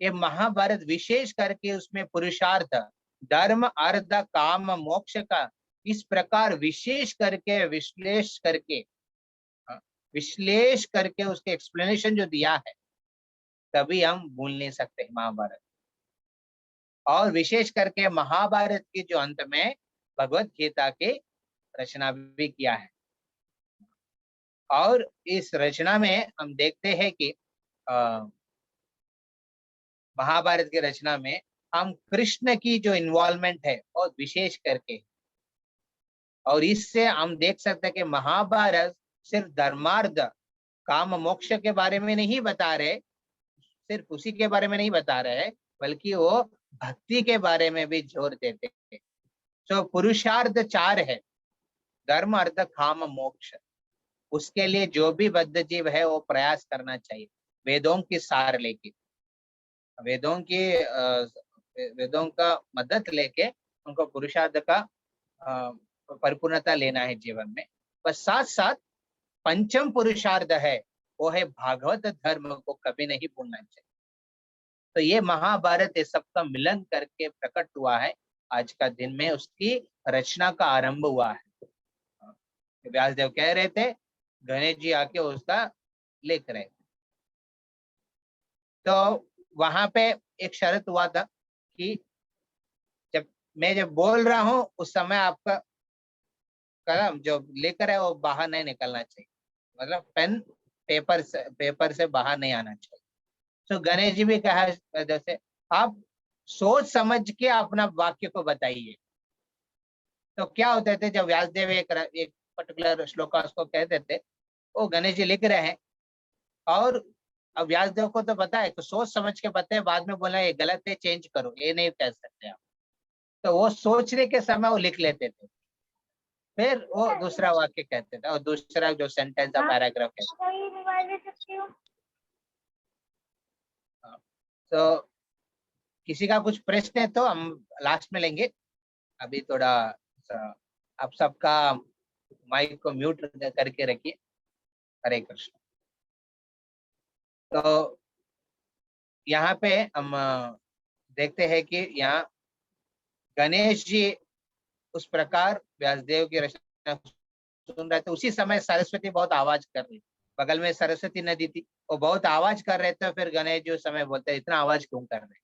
ये महाभारत विशेष करके उसमें पुरुषार्थ, धर्म, अर्थ, काम, मोक्ष का इस प्रकार विशेष करके विश्लेष करके उसके एक्सप्लेनेशन जो दिया है, कभी हम भूल नहीं सकते महाभारत। और विशेष करके महाभारत की जो अंत में भगवत गीता की रचना भी किया है। और इस रचना में हम देखते हैं कि महाभारत की रचना में हम कृष्ण की जो इन्वॉल्वमेंट है और विशेष करके, और इससे हम देख सकते हैं कि महाभारत सिर्फ धर्मार्थ, काम, मोक्ष के बारे में नहीं बता रहे, सिर्फ उसी के बारे में नहीं बता रहे, बल्कि वो भक्ति के बारे में भी जोर देते हैं। तो पुरुषार्थ 4 है, धर्म, अर्थ, काम, मोक्ष। उसके लिए जो भी बद्ध जीव है वो प्रयास करना चाहिए, वेदों की सार लेके, वेदों का मदद लेके उनको पुरुषार्थ का परिपूर्णता लेना है जीवन में। पर साथ साथ पंचम पुरुषार्थ है वो है भागवत धर्म को कभी नहीं भूलना चाहिए। तो ये महाभारत ये सबका मिलन करके प्रकट हुआ है आज का दिन में, उसकी रचना का आरंभ हुआ है। व्यासदेव कह रहे थे, गणेश जी आके उसका लिख रहे थे। तो वहां पे एक शर्त हुआ था कि जब मैं बोल रहा हूं उस समय आपका कलम जो लेकर है वो बाहर नहीं निकलना चाहिए, मतलब पेन पेपर से बाहर नहीं आना चाहिए। तो गणेश जी भी कहा जैसे आप सोच समझ के अपना वाक्य को बताइए। तो क्या होते थे, जब व्यासदेव एक पर्टिकुलर श्लोक उसको कहते थे, वो गणेश जी लिख रहे हैं और अब व्यासदेव को तो पता है, तो सोच समझ के बताए, बाद में बोला ये गलत है, चेंज करो, ये नहीं कह सकते आप। तो वो सोचने के समय वो लिख लेते थे, फिर वो दूसरा वाक्य कहते थे और दूसरा जो सेंटेंस या पैराग्राफ कहते। तो किसी का कुछ प्रश्न है तो हम लास्ट में लेंगे, अभी थोड़ा आप सबका माइक को म्यूट करके रखिए। हरे कृष्ण। तो यहाँ पे हम देखते हैं कि यहाँ गणेश जी उस प्रकार व्यासदेव की रचना सुन रहे थे। उसी समय सरस्वती बहुत आवाज कर रही, बगल में सरस्वती नदी थी, वो बहुत आवाज कर रहे थे। फिर गणेश जी उस समय बोलते, इतना आवाज क्यों कर रहे,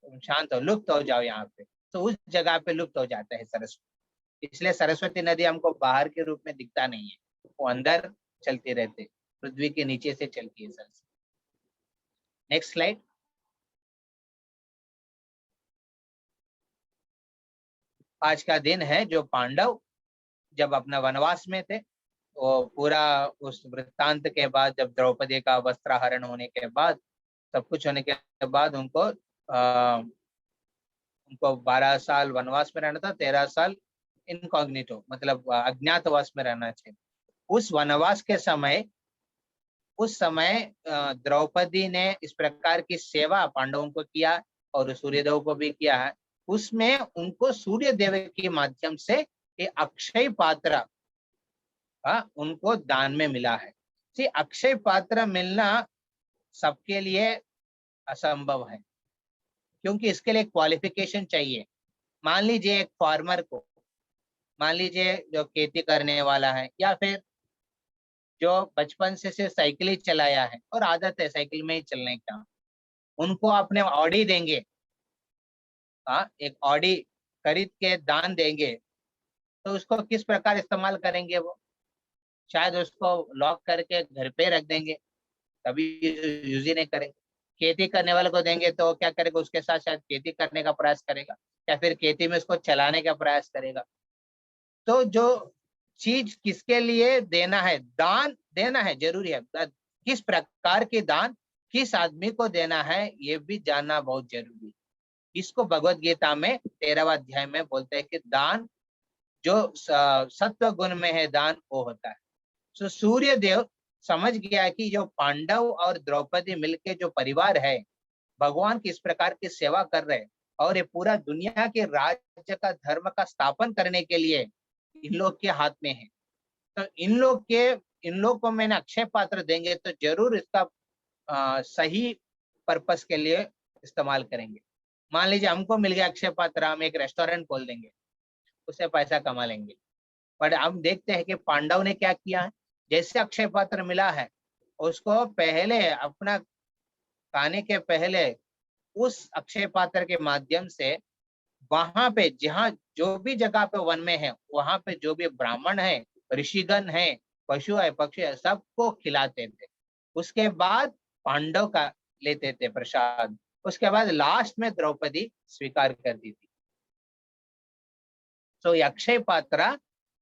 तुम शांत हो, लुप्त हो जाओ यहाँ पे। तो उस जगह पे लुप्त हो जाता है सरस्वती। इसलिए सरस्वती नदी हमको बाहर के रूप में दिखता नहीं है, वो अंदर चलती रहती, पृथ्वी के नीचे से चलती है सरस्वती। Next slide. आज का दिन है जो पांडव जब अपना वनवास में थे, वो पूरा उस वृत्तांत के बाद, जब द्रौपदी का वस्त्रहरण होने के बाद, सब कुछ होने के बाद उनको 12 साल वनवास में रहना था, 13 साल इनकॉग्निटो मतलब अज्ञातवास में रहना चाहिए। उस वनवास के समय उस समय द्रौपदी ने इस प्रकार की सेवा पांडवों को किया और सूर्यदेव को भी किया है। उसमें उनको सूर्यदेव के माध्यम से ये अक्षय पात्र उनको दान में मिला है। अक्षय पात्र मिलना सबके लिए असंभव है, क्योंकि इसके लिए क्वालिफिकेशन चाहिए। मान लीजिए एक फार्मर को, मान लीजिए जो खेती करने वाला है, या फिर जो बचपन से सिर्फ साइकिल ही चलाया है और आदत है साइकिल में ही चलने का, उनको अपने ऑडी देंगे, एक ऑडी खरीद के दान देंगे, तो उसको किस प्रकार इस्तेमाल करेंगे? वो शायद उसको लॉक करके घर पे रख देंगे, कभी यूज ही नहीं करेंगे। खेती करने वाले को देंगे तो क्या करेगा? उसके साथ शायद खेती करने का प्रयास करेगा, या फिर खेती में उसको चलाने का प्रयास करेगा। तो जो चीज किसके लिए देना है, दान देना है, जरूरी है। किस प्रकार के दान किस आदमी को देना है, ये भी जानना बहुत जरूरी है। इसको भगवत गीता में 13वां अध्याय में बोलते हैं कि दान जो सत्व गुण में है, दान वो होता है। तो सूर्य देव समझ गया कि जो पांडव और द्रौपदी मिलके जो परिवार है, भगवान किस प्रकार की सेवा कर रहे हैं, और ये पूरा दुनिया के राज्य का धर्म का स्थापन करने के लिए इन लोग के हाथ में है। तो इन लोग को मैंने अक्षय पात्र देंगे तो जरूर इसका सही पर्पस के लिए इस्तेमाल करेंगे। मान लीजिए हमको मिल गया अक्षय पात्र, हम एक रेस्टोरेंट खोल देंगे, उससे पैसा कमा लेंगे। पर हम देखते हैं कि पांडव ने क्या किया है। जैसे अक्षय पात्र मिला है, उसको पहले अपना खाने के पहले उस अक्षय पात्र के माध्यम से वहां पे जहाँ जो भी जगह पे वन में है, वहां पे जो भी ब्राह्मण है, ऋषिगण है, पशु है, पक्षी है, सबको खिलाते थे। उसके बाद पांडव का लेते थे प्रसाद। उसके बाद लास्ट में द्रौपदी स्वीकार करती थी। तो ये अक्षय पात्र,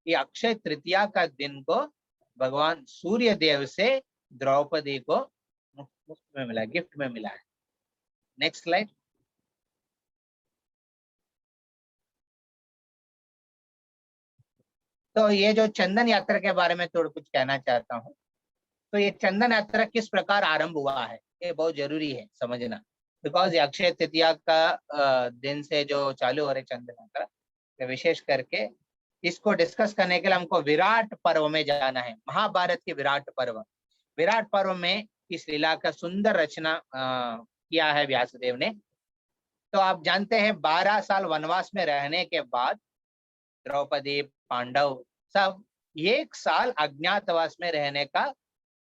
ये अक्षय तृतीया का दिन को भगवान सूर्य देव से द्रौपदी को मुफ्त में मिला, गिफ्ट में मिला है। Next slide. तो ये जो चंदन यात्रा के बारे में थोड़ा कुछ कहना चाहता हूँ। तो ये चंदन यात्रा किस प्रकार आरंभ हुआ है, ये बहुत जरूरी है समझना। बिकॉज ये अक्षय तृतीया का दिन से जो चालू हो रही चंदन यात्रा, तो विशेष करके इसको डिस्कस करने के लिए हमको विराट पर्व में जाना है। महाभारत के विराट पर्व, विराट पर्व में इस लीला का सुंदर रचना किया है व्यासदेव ने। तो आप जानते हैं 12 साल वनवास में रहने के बाद द्रौपदी, पांडव सब 1 साल अज्ञातवास में रहने का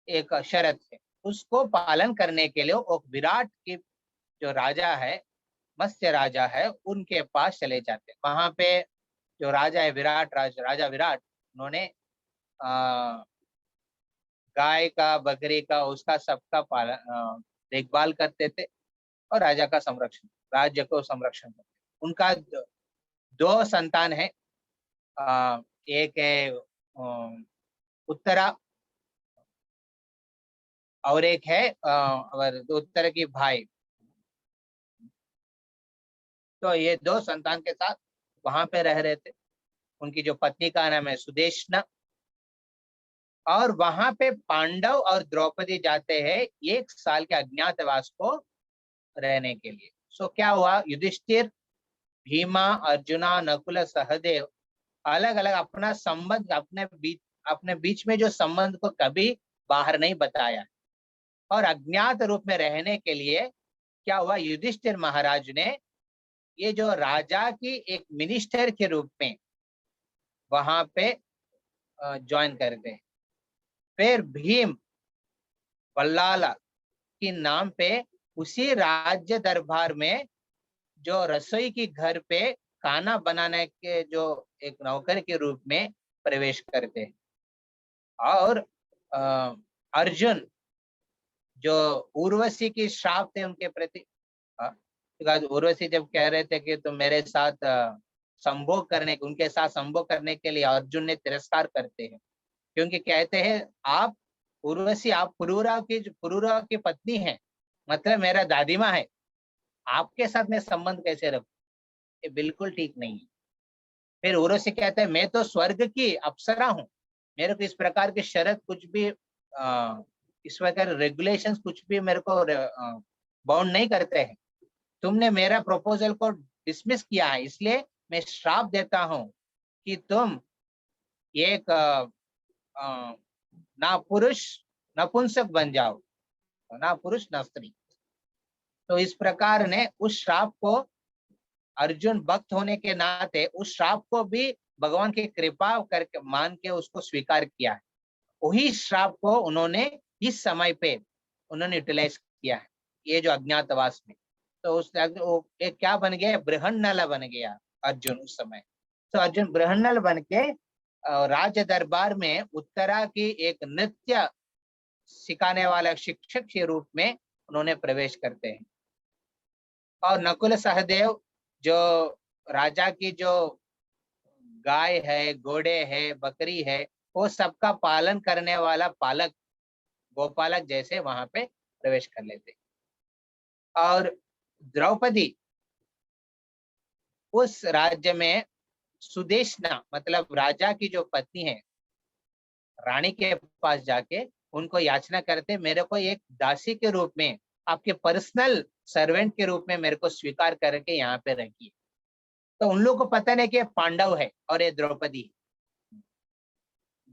एक शर्त है, उसको पालन करने के लिए वो विराट की जो राजा है, मत्स्य राजा है, उनके पास चले जाते हैं। वहां पे जो राजा है विराट, राजा विराट, उन्होंने गाय का, बकरी का, उसका सबका पालन देखभाल करते थे और राजा का संरक्षण, राज्य को संरक्षण करते। उनका 2 संतान है, एक है उत्तरा और एक है उत्तर की भाई। तो ये 2 संतान के साथ वहां पे रह रहे थे। उनकी जो पत्नी का नाम है सुदेशना। और वहां पे पांडव और द्रौपदी जाते हैं 1 साल के अज्ञातवास को रहने के लिए। सो क्या हुआ, युधिष्ठिर, भीमा, अर्जुना, नकुल, सहदेव अलग अलग अपना संबंध, अपने बीच में जो संबंध को कभी बाहर नहीं बताया, और अज्ञात रूप में रहने के लिए क्या हुआ, युधिष्ठिर महाराज ने ये जो राजा की एक मिनिस्टर के रूप में वहां पे ज्वाइन करते हैं। फिर भीम बल्लाला के नाम पे उसी राज्य दरबार में जो रसोई की घर पे खाना बनाने के जो एक नौकर के रूप में प्रवेश करते हैं। और अर्जुन जो उर्वशी की श्राप थे उनके प्रति, उर्वशी जब कह रहे थे कि तुम मेरे साथ संभोग करने, उनके साथ संभोग करने के लिए अर्जुन ने तिरस्कार करते हैं, क्योंकि कहते हैं आप उर्वशी, आप पुरूरा की पत्नी हैं, मतलब मेरा दादी माँ है, आपके साथ मैं संबंध कैसे रखूं, ये बिल्कुल ठीक नहीं है। फिर उर्वशी कहते हैं मैं तो स्वर्ग की अप्सरा हूँ, मेरे को इस प्रकार की शर्त कुछ भी ईश्वर का रेगुलेशंस कुछ भी मेरे को बाउंड नहीं करते हैं। तुमने मेरा प्रपोजल को डिसमिस किया है, इसलिए मैं श्राप देता हूं कि तुम एक ना पुरुष नपुंसक बन जाओ, ना पुरुष ना स्त्री। तो इस प्रकार ने उस श्राप को, अर्जुन भक्त होने के नाते उस श्राप को भी भगवान की कृपा करके मान के उसको स्वीकार किया है। वही श्राप को उन्होंने इस समय पे उन्होंने यूटिलाइज किया है, ये जो अज्ञातवास में। तो उस एक क्या बन गया, बृहन्नल बन गया अर्जुन उस समय। तो अर्जुन बृहन्नल बन के राज दरबार में उत्तरा की एक नृत्य सिखाने वाला शिक्षक के रूप में उन्होंने प्रवेश करते हैं। और नकुल सहदेव जो राजा की जो गाय है, घोड़े है, बकरी है, वो सबका पालन करने वाला पालक, गोपालक जैसे वहां पे प्रवेश कर लेते। और द्रौपदी उस राज्य में सुदेशना मतलब राजा की जो पत्नी है, रानी के पास जाके उनको याचना करते, मेरे को एक दासी के रूप में, आपके पर्सनल सर्वेंट के रूप में मेरे को स्वीकार करके यहाँ पे रखिए। तो उन लोगों को पता नहीं कि पांडव है और ये द्रौपदी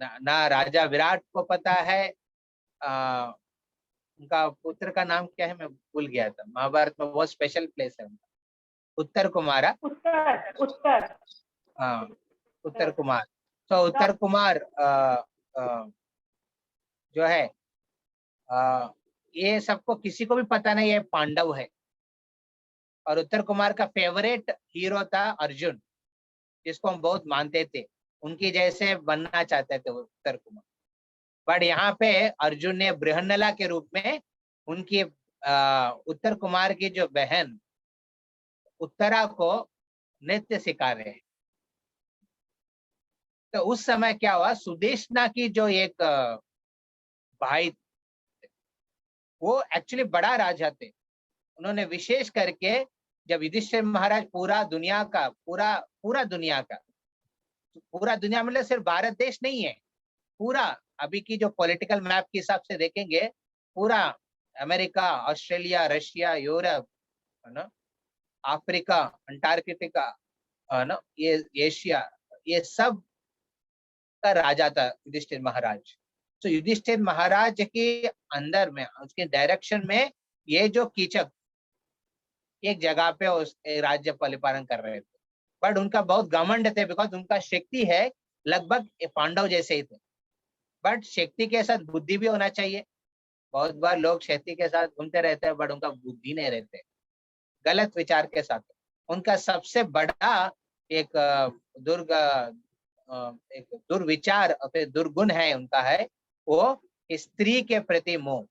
ना राजा विराट को पता है। उनका पुत्र का नाम क्या है, मैं भूल गया था, महाभारत में बहुत स्पेशल प्लेस है उनका, उत्तर कुमार। उत्तर हाँ, उत्तर कुमार। तो उत्तर कुमार जो है ये सबको किसी को भी पता नहीं है पांडव है। और उत्तर कुमार का फेवरेट हीरो था अर्जुन, जिसको हम बहुत मानते थे, उनकी जैसे बनना चाहते थे उत्तर कुमार। बट यहाँ पे अर्जुन ने बृहन्नला के रूप में उनकी उत्तर कुमार की जो बहन उत्तरा को नृत्य सिखा रहे हैं। तो उस समय क्या हुआ, सुदेशना की जो एक भाई, वो एक्चुअली बड़ा राजा थे। उन्होंने विशेष करके जब युधिष्ठिर महाराज पूरा दुनिया मतलब सिर्फ भारत देश नहीं है, पूरा अभी की जो पॉलिटिकल मैप के हिसाब से देखेंगे, पूरा अमेरिका, ऑस्ट्रेलिया, रशिया, यूरोप, है ना, अफ्रीका, अंटार्कटिका, है ना, ये एशिया, ये सब का राजा था युधिष्ठिर महाराज। तो युधिष्ठिर महाराज के अंदर में, उसके डायरेक्शन में ये जो कीचक एक जगह पे उस राज्य परिपालन कर रहे थे। बट उनका बहुत घमंड थे, बिकॉज उनका शक्ति है लगभग पांडव जैसे ही थे। बट शक्ति के साथ बुद्धि भी होना चाहिए। बहुत बार लोग शक्ति के साथ घूमते रहते हैं, बट उनका बुद्धि नहीं रहते, गलत विचार के साथ। उनका सबसे बड़ा एक दुर्विचार और फिर दुर्गुण है उनका, है वो स्त्री के प्रति मोह।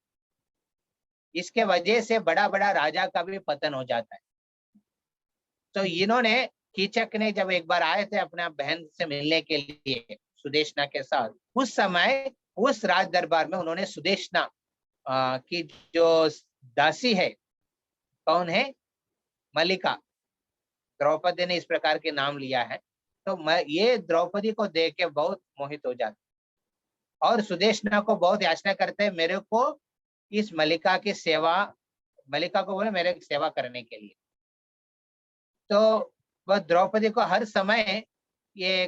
इसके वजह से बड़ा बड़ा राजा का भी पतन हो जाता है। तो इन्होंने, कीचक ने जब एक बार आए थे अपने बहन से मिलने के लिए सुदेशना के साथ, उस समय उस राज दरबार में उन्होंने सुदेशना की जो दासी है, कौन है, मलिका, द्रौपदी ने इस प्रकार के नाम लिया है। तो ये द्रौपदी को देख के बहुत मोहित हो जाते और सुदेशना को बहुत याचना करते हैं, मेरे को इस मलिका की सेवा, मलिका को बोले मेरे सेवा करने के लिए। तो वह द्रौपदी को हर समय ये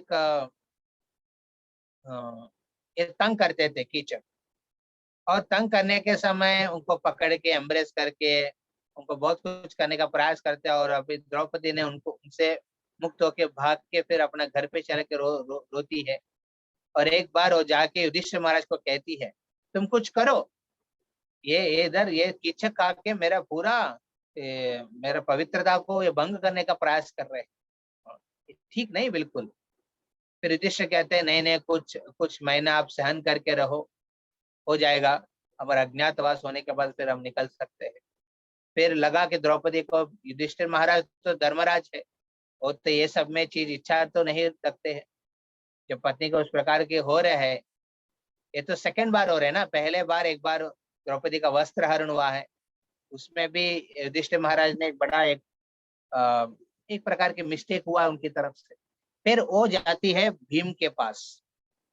तंग करते थे कीचक, और तंग करने के समय उनको पकड़ के एम्ब्रेस करके उनको बहुत कुछ करने का प्रयास करते हैं। और अभी द्रौपदी ने उनसे मुक्त होके भाग के फिर अपना घर पे चल के रोती है। और एक बार वो जाके युधिष्ठिर महाराज को कहती है, तुम कुछ करो, ये इधर ये कीचक आके मेरा पूरा मेरा पवित्रता को ये भंग करने का प्रयास कर रहे हैं, ठीक नहीं बिल्कुल। फिर युधिष्ठिर कहते हैं, नहीं नहीं, कुछ महीना आप सहन करके रहो, हो जाएगा, हमारा अज्ञातवास होने के बाद फिर हम निकल सकते हैं। फिर लगा कि द्रौपदी को, युधिष्ठिर महाराज तो धर्मराज है, और तो ये सब में चीज इच्छा तो नहीं रखते हैं। जब पत्नी को उस प्रकार के हो रहे हैं, ये तो सेकंड बार हो रहे हैं ना, पहले बार एक बार द्रौपदी का वस्त्र हरण हुआ है, उसमें भी युधिष्ठिर महाराज ने एक बड़ा एक प्रकार की मिस्टेक हुआ उनकी तरफ से। फिर वो जाती है भीम के पास,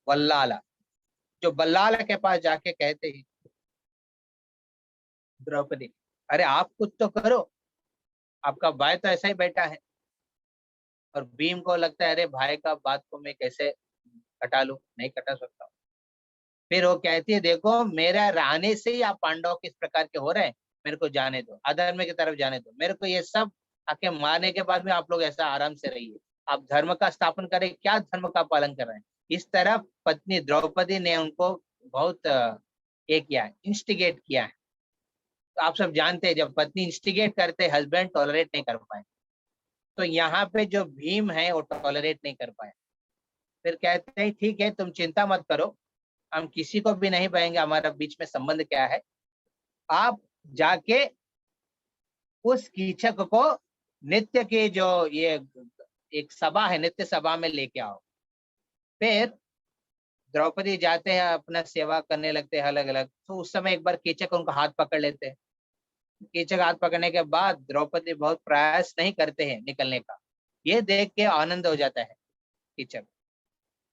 बल्लाला, जो बल्लाल के पास जाके कहते हैं द्रौपदी, अरे आप कुछ तो करो, आपका भाई तो ऐसा ही बैठा है। और भीम को लगता है अरे भाई का बात को मैं कैसे कटा लूं, नहीं कटा सकता। फिर वो कहती है देखो मेरा रहने से ही आप पांडव किस प्रकार के हो रहे हैं, मेरे को जाने दो, अधर्म की तरफ जाने दो, मेरे को ये सब आके मारने के बाद में आप लोग ऐसा आराम से रहिए, आप धर्म का स्थापन करें, क्या धर्म का पालन कर रहे हैं। इस तरफ पत्नी द्रौपदी ने उनको बहुत ये किया है, इंस्टिगेट किया है। तो आप सब जानते हैं जब पत्नी इंस्टिगेट करते हस्बैंड टॉलरेट नहीं कर पाए, तो यहाँ पे जो भीम है वो टॉलरेट नहीं कर पाए। फिर कहते हैं ठीक है तुम चिंता मत करो, हम किसी को भी नहीं पाएंगे, हमारा बीच में संबंध क्या है, आप जाके उस कीचक को नित्य की जो ये एक सभा है, नित्य सभा में लेके आओ। फिर द्रौपदी जाते हैं, अपना सेवा करने लगते हैं अलग अलग। तो उस समय एक बार कीचक उनका हाथ पकड़ लेते हैं। कीचक हाथ पकड़ने के बाद द्रौपदी बहुत प्रयास नहीं करते हैं निकलने का, ये देख के आनंद हो जाता है कीचक।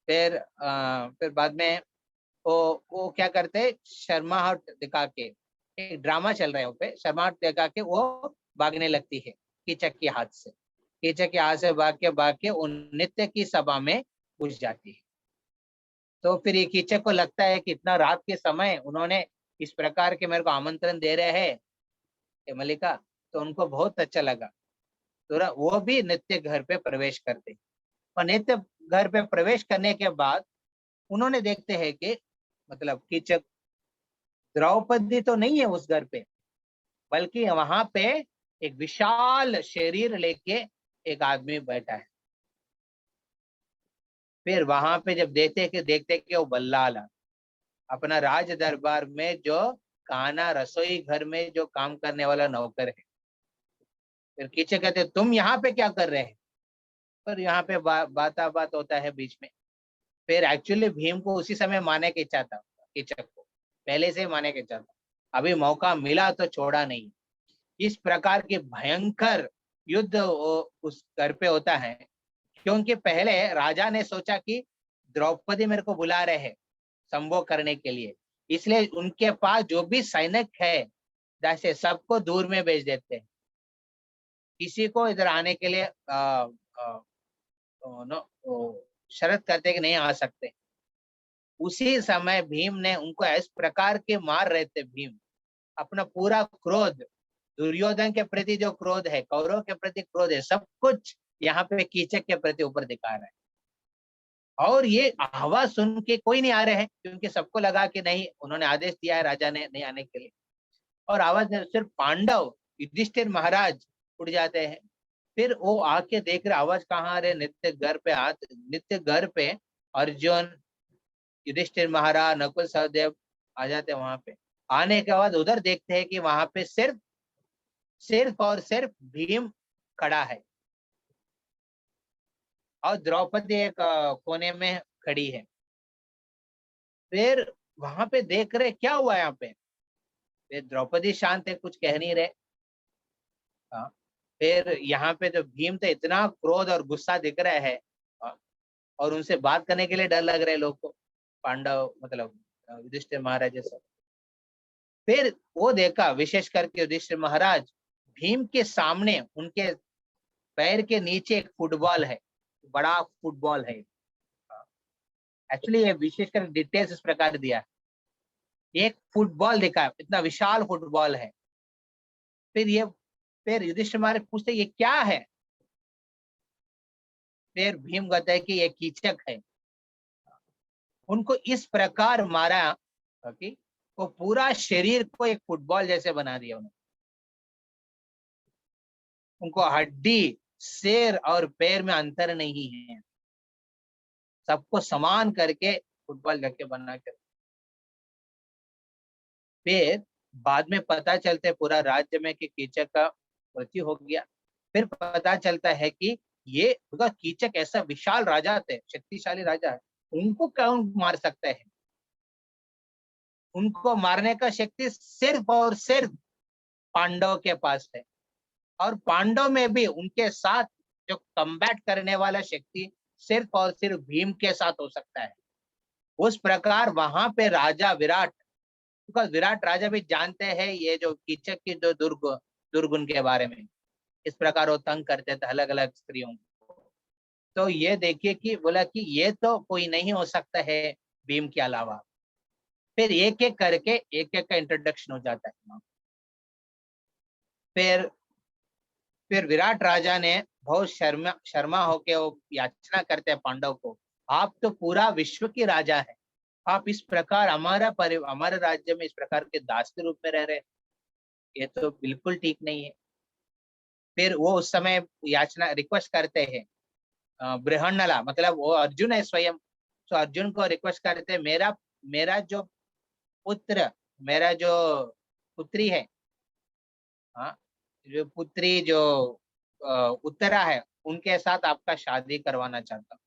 फिर बाद में वो क्या करते हैं, शर्माहट दिखा के, एक ड्रामा चल रहा है पे, शर्माहट दिखा के वो भागने लगती है कीचक के हाथ से। कीचक के हाथ से भाग के उन नित्य की सभा में घुस जाती है। तो फिर ये कीचक को लगता है कि इतना रात के समय उन्होंने इस प्रकार के मेरे को आमंत्रण दे रहे हैं मल्लिका, तो उनको बहुत अच्छा लगा। तो वो भी नित्य घर पे प्रवेश करते, और नित्य घर पे प्रवेश करने के बाद उन्होंने देखते हैं कि मतलब कीचक द्रौपदी तो नहीं है उस घर पे, बल्कि वहां पे एक विशाल शरीर लेके एक आदमी बैठा है। फिर वहां पे जब देखते कि वो बल्लाल अपना राज दरबार में जो कान्हा रसोई घर में जो काम करने वाला नौकर है। फिर कीचक कहते तुम यहाँ पे क्या कर रहे हैं, पर यहाँ पे बात होता है बीच में। फिर एक्चुअली भीम को उसी समय मारने की इच्छा था, कीचक को पहले से मारने की इच्छा था, अभी मौका मिला तो छोड़ा नहीं। इस प्रकार के भयंकर युद्ध उस घर पे होता है, क्योंकि पहले राजा ने सोचा कि द्रौपदी मेरे को बुला रहे हैं संभोग करने के लिए, इसलिए उनके पास जो भी सैनिक है जैसे सबको दूर में भेज देते हैं, किसी को इधर आने के लिए शर्त करते कि नहीं आ सकते। उसी समय भीम ने उनको इस प्रकार के मार रहे थे। भीम अपना पूरा क्रोध, दुर्योधन के प्रति जो क्रोध है, कौरव के प्रति क्रोध है, सब कुछ यहाँ पे कीचक के प्रति ऊपर दिखा रहा है। और ये आवाज सुन के कोई नहीं आ रहे हैं, क्योंकि सबको लगा कि नहीं, उन्होंने आदेश दिया है राजा ने नहीं आने के लिए। और आवाज सिर्फ पांडव युधिष्ठिर महाराज उठ जाते हैं। फिर वो आके देख रहे आवाज कहाँ आ रहे, नित्य घर पे अर्जुन, युधिष्ठिर महाराज, नकुल सहदेव आ जाते हैं वहां पे। आने के बाद उधर देखते हैं कि वहां पे सिर्फ और सिर्फ भीम खड़ा है, और द्रौपदी एक कोने में खड़ी है। फिर वहां पे देख रहे क्या हुआ यहाँ पे। फिर द्रौपदी शांत है, कुछ कह नहीं रहे। हाँ। फिर यहाँ पे जो भीम तो इतना क्रोध और गुस्सा दिख रहा है, और उनसे बात करने के लिए डर लग रहा है लोग को, पांडव मतलब युधिष्ठिर महाराज जैसा। फिर वो देखा, विशेष करके युधिष्ठिर महाराज, भीम के सामने उनके पैर के नीचे एक फुटबॉल है, बड़ा फुटबॉल है। एक्चुअली ये विशेषकर डिटेल्स इस प्रकार दिया है, एक फुटबॉल दिखा, इतना विशाल फुटबॉल है। फिर युधिष्ठिर महाराज पूछते ये क्या है। फिर भीम कहता है कि ये कीचक है। उनको इस प्रकार मारा कि वो पूरा शरीर को एक फुटबॉल जैसे बना दिया उन्होंने। उनको हड्डी, सिर और पैर में अंतर नहीं है, सबको समान करके फुटबॉल रख के बना कर। फिर बाद में पता चलता है पूरा राज्य में कि कीचक का मृत्यु हो गया। फिर पता चलता है कि ये कीचक ऐसा विशाल राजा थे, शक्तिशाली राजा है, उनको कौन मार सकता है। उनको मारने का शक्ति सिर्फ और सिर्फ पांडव के पास है, और पांडव में भी उनके साथ जो कम्बैट करने वाला शक्ति सिर्फ और सिर्फ भीम के साथ हो सकता है। उस प्रकार वहां पे राजा विराट बिकॉज विराट राजा भी जानते हैं ये जो कीचक की जो दुर्गुण के बारे में, इस प्रकार वो तंग करते थे अलग अलग स्त्रियों को। तो ये देखिए कि बोला कि ये तो कोई नहीं हो सकता है भीम के अलावा। फिर एक एक करके एक एक का इंट्रोडक्शन हो जाता है। फिर विराट राजा ने बहुत शर्मा होके वो याचना करते हैं पांडव को, आप तो पूरा विश्व के राजा है, आप इस प्रकार हमारे राज्य में इस प्रकार के दास के रूप में रह रहे, ये तो बिल्कुल ठीक नहीं है। फिर वो उस समय याचना रिक्वेस्ट करते हैं, बृहन्नला मतलब वो अर्जुन है स्वयं, तो अर्जुन को रिक्वेस्ट करते हैं, मेरा जो पुत्र, मेरा जो पुत्री है, हाँ, जो पुत्री जो उत्तरा है, उनके साथ आपका शादी करवाना चाहता हूँ।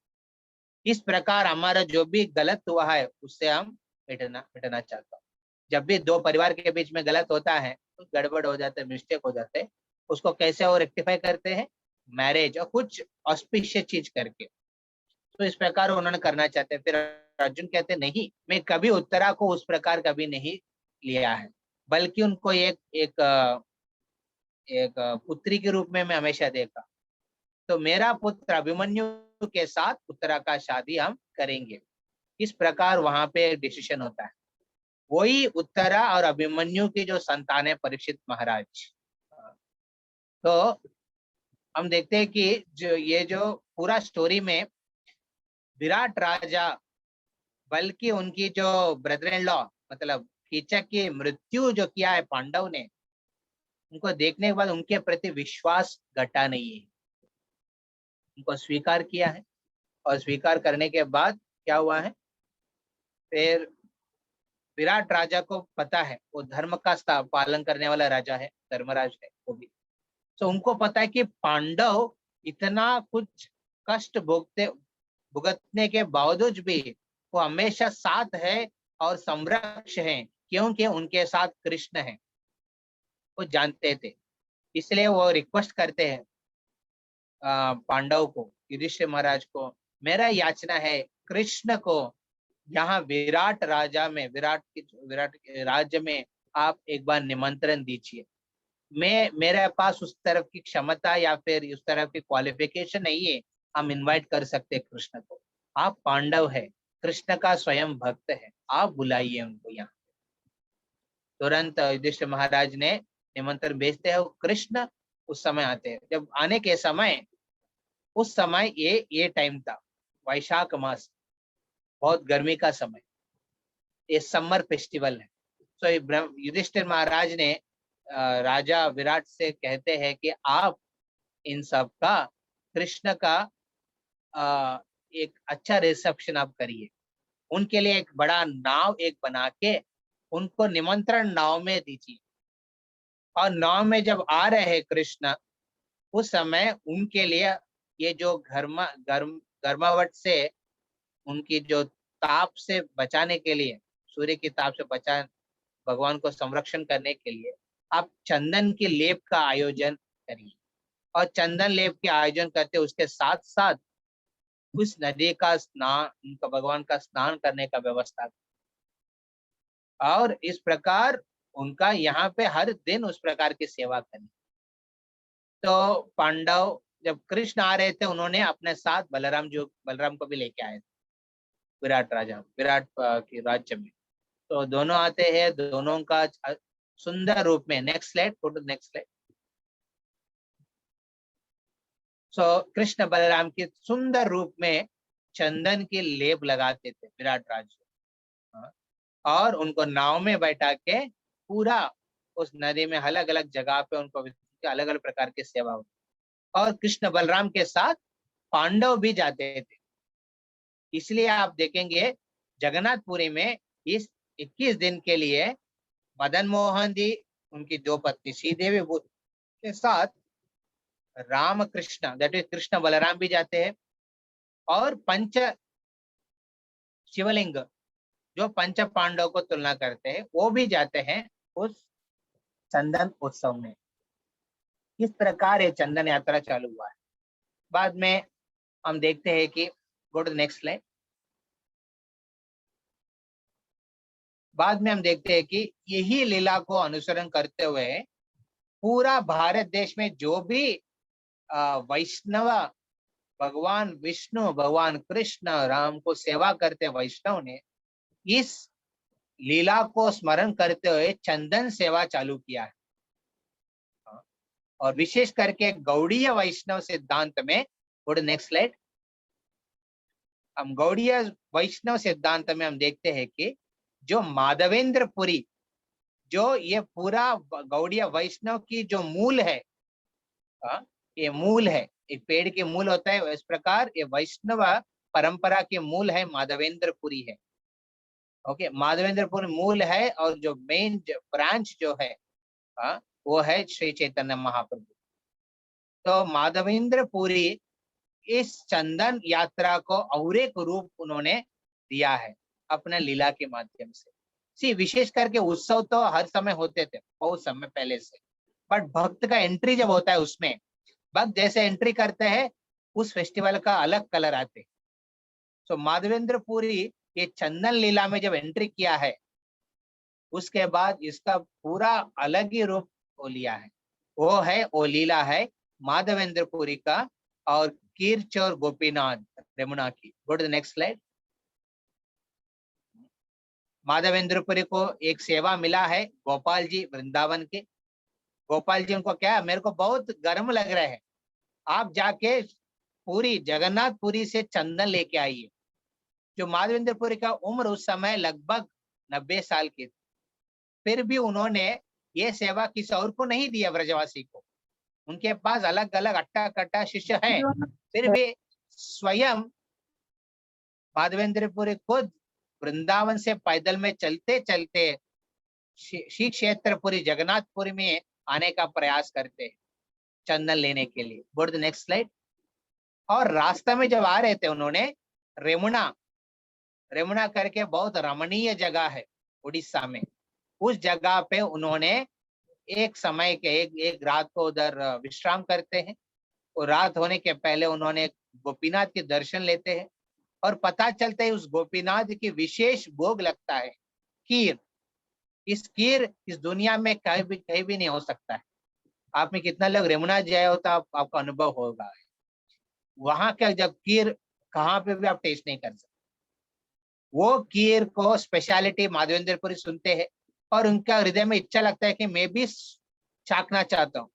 इस प्रकार हमारा जो भी गलत हुआ है उससे हम मिटना चाहता हूँ। जब भी दो परिवार के बीच में गलत होता है, तो गड़बड़ हो जाते हैं, मिस्टेक हो जाते हैं, उसको कैसे वो रेक्टिफाई करते हैं, मैरिज और कुछ ऑस्पिशियस चीज करके। तो इस प्रकार उन्होंने करना चाहते हैं। फिर अर्जुन कहते हैं, नहीं, मैं कभी उत्तरा को उस प्रकार कभी नहीं लिया है, बल्कि उनको एक पुत्री के रूप में मैं हमेशा देखा, तो मेरा पुत्र अभिमन्यु के साथ उत्तरा का शादी हम करेंगे। इस प्रकार वहां पे एक डिसीजन होता है। वही उत्तरा और अभिमन्यु की जो संतान है परीक्षित महाराज। तो हम देखते हैं कि जो पूरा स्टोरी में विराट राजा, बल्कि उनकी जो ब्रदर इन लॉ मतलब कीचक की मृत्यु जो किया है पांडव ने, उनको देखने के बाद उनके प्रति विश्वास घटा नहीं है, उनको स्वीकार किया है। और स्वीकार करने के बाद क्या हुआ है, फिर विराट राजा को पता है वो धर्म का पालन करने वाला राजा है, धर्मराज है वो भी। तो उनको पता है कि पांडव इतना कुछ कष्ट भुगतने के बावजूद भी वो हमेशा साथ है और संरक्षक है, क्योंकि उनके साथ कृष्ण है, वो जानते थे। इसलिए वो रिक्वेस्ट करते हैं पांडव को, युधिष्ठिर महाराज को, मेरा याचना है कृष्ण को यहाँ विराट राज्य में आप एक बार निमंत्रण दीजिए। मेरे पास उस तरफ की क्षमता या फिर उस तरफ की क्वालिफिकेशन नहीं है, हम इनवाइट कर सकते हैं कृष्ण को। आप पांडव है, कृष्ण का स्वयं भक्त है, आप बुलाइए उनको यहाँ। तुरंत युधिष्ठिर महाराज ने निमंत्रण भेजते हैं, कृष्ण उस समय आते हैं। जब आने के समय, उस समय ये टाइम था वैशाख मास, बहुत गर्मी का समय, ये समर फेस्टिवल है। तो युधिष्ठिर महाराज ने राजा विराट से कहते हैं कि आप इन सब का, कृष्ण का एक अच्छा रिसेप्शन आप करिए, उनके लिए एक बड़ा नाव एक बना के उनको निमंत्रण नाव में दीजिए। और नाव में जब आ रहे हैं कृष्ण, उस समय उनके लिए ये जो गर्मावट से, उनकी जो ताप से बचाने के लिए, सूर्य की ताप से भगवान को संरक्षण करने के लिए आप चंदन के लेप का आयोजन करिए। और चंदन लेप के आयोजन करते उसके साथ साथ उस नदी का स्नान, उनका भगवान का स्नान करने का व्यवस्था। और इस प्रकार उनका यहाँ पे हर दिन उस प्रकार की सेवा करी। तो पांडव जब कृष्ण आ रहे थे, उन्होंने अपने साथ बलराम को भी लेके आए थे विराट के राज्य में। तो दोनों आते हैं, दोनों का सुंदर रूप में, next slide, photo next slide. So Krishna Balaram के सुंदर रूप में चंदन की लेप लगाते थे विराट राज, और उनको नाव में बैठा के पूरा उस नदी में अलग अलग जगह पे उनको अलग अलग प्रकार की सेवा होती। और कृष्ण बलराम के साथ पांडव भी जाते थे। इसलिए आप देखेंगे जगन्नाथपुरी में इस 21 दिन के लिए मदन मोहन जी, उनकी दो पत्नी श्रीदेवी के साथ राम कृष्ण, दैट इज कृष्ण बलराम भी जाते हैं। और पंच शिवलिंग जो पंच पांडव को तुलना करते हैं, वो भी जाते हैं उस चंदन उत्सव में। इस प्रकार ये चंदन यात्रा चालू हुआ है। बाद में हम देखते हैं कि गो टू नेक्स्ट स्लाइड। बाद में हम देखते हैं कि यही लीला को अनुसरण करते हुए पूरा भारत देश में जो भी वैष्णव भगवान विष्णु, भगवान कृष्ण, राम को सेवा करते वैष्णव ने इस लीला को स्मरण करते हुए चंदन सेवा चालू किया है। और विशेष करके गौड़ीय वैष्णव सिद्धांत में, नेक्स्ट स्लाइड, हम गौड़ीय वैष्णव सिद्धांत में हम देखते हैं कि जो माधवेंद्र पुरी, जो ये पूरा गौड़ीय वैष्णव की जो मूल है, ये मूल है, एक पेड़ के मूल होता है, इस प्रकार ये वैष्णव परंपरा के मूल है माधवेंद्र पुरी है। ओके, माधवेंद्र पुरी मूल है और जो मेन ब्रांच जो है वो है श्री चैतन्य महाप्रभु। तो माधवेंद्र पुरी इस चंदन यात्रा को और एक रूप उन्होंने दिया है अपने लीला के माध्यम से। विशेष करके उत्सव तो हर समय होते थे बहुत समय पहले से, बट भक्त का एंट्री जब होता है उसमें भक्त जैसे एंट्री करते हैं उस फेस्टिवल का अलग कलर आते। तो माधवेंद्र पुरी ये चंदन लीला में जब एंट्री किया है उसके बाद इसका पूरा अलग ही रूप वो लिया है। वो लीला है माधवेंद्र पुरी का और कीरचोर गोपीनाथ रमुना की। Go to the next slide. Madhavendra Puri को एक सेवा मिला है गोपाल जी वृंदावन के। गोपाल जी उनको क्या, मेरे को बहुत गर्म लग रहा है, आप जाके पूरी जगन्नाथपुरी से चंदन लेके आइए। जो माधवेंद्र पुरी का उम्र उस समय लगभग 90 साल की थी, फिर भी उन्होंने ये सेवा किसी और को नहीं दिया ब्रजवासी को। उनके पास अलग अलग अट्टा कट्टा शिष्य हैं, फिर भी स्वयं माधवेंद्र पुरी खुद वृंदावन से पैदल में चलते चलते श्री क्षेत्रपुरी जगन्नाथपुरी में आने का प्रयास करते हैं चंदन लेने के लिए। Go to the next slide. और रास्ते में जब आ रहे थे उन्होंने रेमुना करके बहुत रमणीय जगह है उड़ीसा में, उस जगह पे उन्होंने एक समय के एक रात को उधर विश्राम करते हैं। और रात होने के पहले उन्होंने गोपीनाथ के दर्शन लेते हैं और पता चलता है उस गोपीनाथ की विशेष भोग लगता है खीर। इस खीर इस दुनिया में कहीं भी नहीं हो सकता है। आप में कितना लोग रेमुना जाए हो तो आपका अनुभव होगा, वहां का जब खीर कहाँ पे भी आप टेस्ट नहीं कर सकते। वो खीर को स्पेशलिटी माधवेंद्रपुरी सुनते हैं और उनका हृदय में इच्छा लगता है कि मैं भी चाखना चाहता हूँ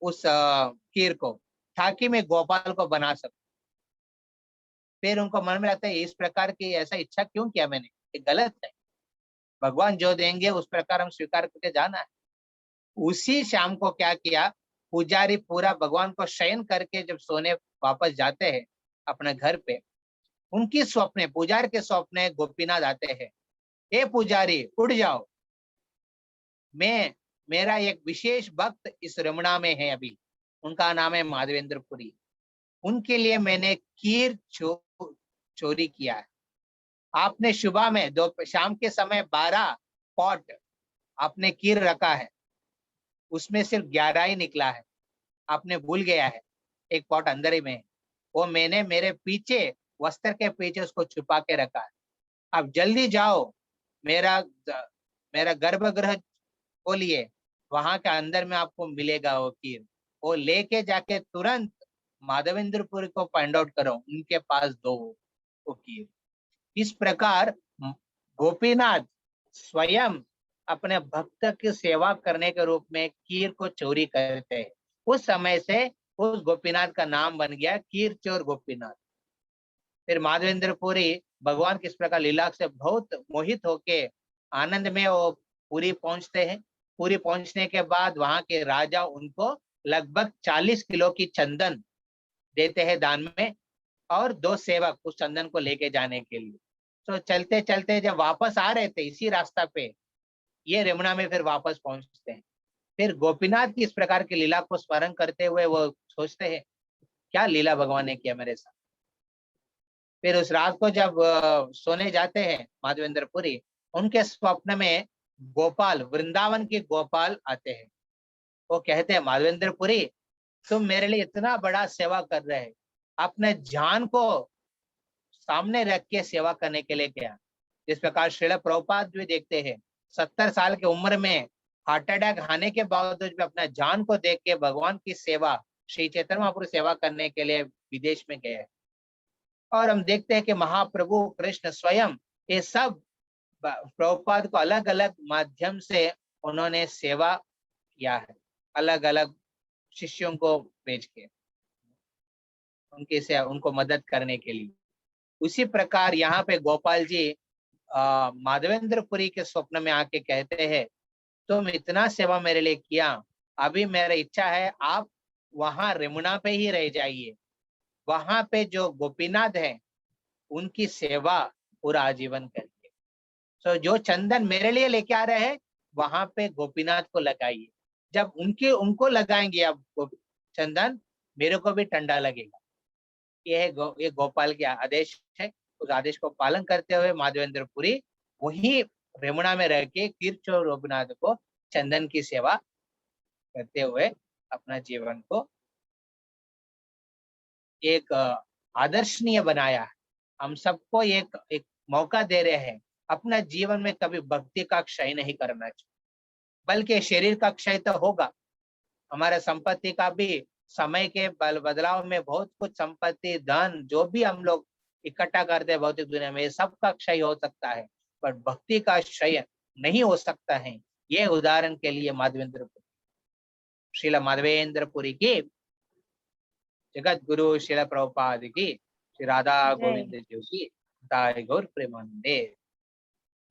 उस खीर को, ताकि मैं गोपाल को बना सकूं। फिर उनको मन में लगता है इस प्रकार की ऐसा इच्छा क्यों किया मैंने, ये गलत है। भगवान जो देंगे उस प्रकार हम स्वीकार करके जाना है। उसी शाम को क्या किया, पुजारी पूरा भगवान को शयन करके जब सोने वापस जाते हैं अपने घर पे, उनकी स्वप्ने, पुजारी के स्वप्ने गोपीनाथ आते हैं, हे पुजारी उठ जाओ, मेरा एक विशेष भक्त इस रमणा में है, अभी उनका नाम है माधवेंद्र पुरी, उनके लिए मैंने खीर चोरी किया है। आपने सुबह में शाम के समय 12 पॉट आपने खीर रखा है, उसमें सिर्फ 11 ही निकला है, आपने भूल गया है, एक पॉट अंदर ही में है, वो मैंने मेरे पीछे वस्त्र के पीछे उसको छुपा के रखा है। अब जल्दी जाओ, मेरा गर्भगृह खोलिए, वहां के अंदर में आपको मिलेगा वो खीर। वो लेके जाके तुरंत माधवेंद्रपुरी को फाइंड आउट करो, उनके पास दो वो खीर। इस प्रकार गोपीनाथ स्वयं अपने भक्त की सेवा करने के रूप में खीर को चोरी करते हैं। उस समय से उस गोपीनाथ का नाम बन गया खीर चोर गोपीनाथ। फिर माधवेंद्रपुरी भगवान किस प्रकार लीला से बहुत मोहित होके आनंद में वो पुरी पहुंचते हैं। पुरी पहुंचने के बाद वहां के राजा उनको लगभग 40 किलो की चंदन देते हैं दान में, और 2 सेवक उस चंदन को लेके जाने के लिए। तो चलते चलते जब वापस आ रहे थे इसी रास्ता पे, ये रेमुना में फिर वापस पहुंचते हैं। फिर गोपीनाथ की इस प्रकार की लीला को स्मरण करते हुए वो सोचते हैं क्या लीला भगवान ने किया मेरे साथ। फिर उस रात को जब सोने जाते हैं माधवेंद्रपुरी, उनके स्वप्न में गोपाल, वृंदावन के गोपाल आते हैं। वो कहते हैं माधवेंद्रपुरी तुम मेरे लिए इतना बड़ा सेवा कर रहे हैं, अपने जान को सामने रख के सेवा करने के लिए गया, जिस प्रकार श्रील प्रभुपाद भी देखते हैं 70 साल की उम्र में हार्ट अटैक आने के बावजूद भी अपना जान को देख के भगवान की सेवा, श्री चैतन्य महाप्रभु सेवा करने के लिए विदेश में गए। और हम देखते हैं कि महाप्रभु कृष्ण स्वयं ये सब प्रभुपाद को अलग अलग माध्यम से उन्होंने सेवा किया है, अलग अलग शिष्यों को भेज के उनको मदद करने के लिए। उसी प्रकार यहाँ पे गोपाल जी माधवेंद्रपुरी के स्वप्न में आके कहते हैं, तुम इतना सेवा मेरे लिए किया, अभी मेरा इच्छा है आप वहां रमुना पे ही रह जाइए, वहां पे जो गोपीनाथ है उनकी सेवा पूरा आजीवन करिए। तो जो चंदन मेरे लिए लेके आ रहे हैं वहां पे गोपीनाथ को लगाइए, जब उनको लगाएंगे आप चंदन, मेरे को भी ठंडा लगेगा। ये गोपाल के आदेश है। उस आदेश को पालन करते हुए माधवेंद्रपुरी वही रमुना में रह के तीर्थचोर रघुनाथ को चंदन की सेवा करते हुए अपना जीवन को एक आदर्शनीय बनाया है। हम सबको एक मौका दे रहे हैं, अपना जीवन में कभी भक्ति का क्षय नहीं करना चाहिए, बल्कि शरीर का क्षय तो होगा, हमारे संपत्ति का भी समय के बदलाव में बहुत कुछ संपत्ति धन जो भी हम लोग इकट्ठा करते हैं भौतिक दुनिया में, सब का क्षय हो सकता है, पर भक्ति का क्षय नहीं हो सकता है। ये उदाहरण के लिए माधवेंद्रपुरी, श्रील माधवेंद्रपुरी की, जगत गुरु श्रील प्रभुपाद की, श्री राधा गोविंद जी की दाय गौर प्रेमानंदे।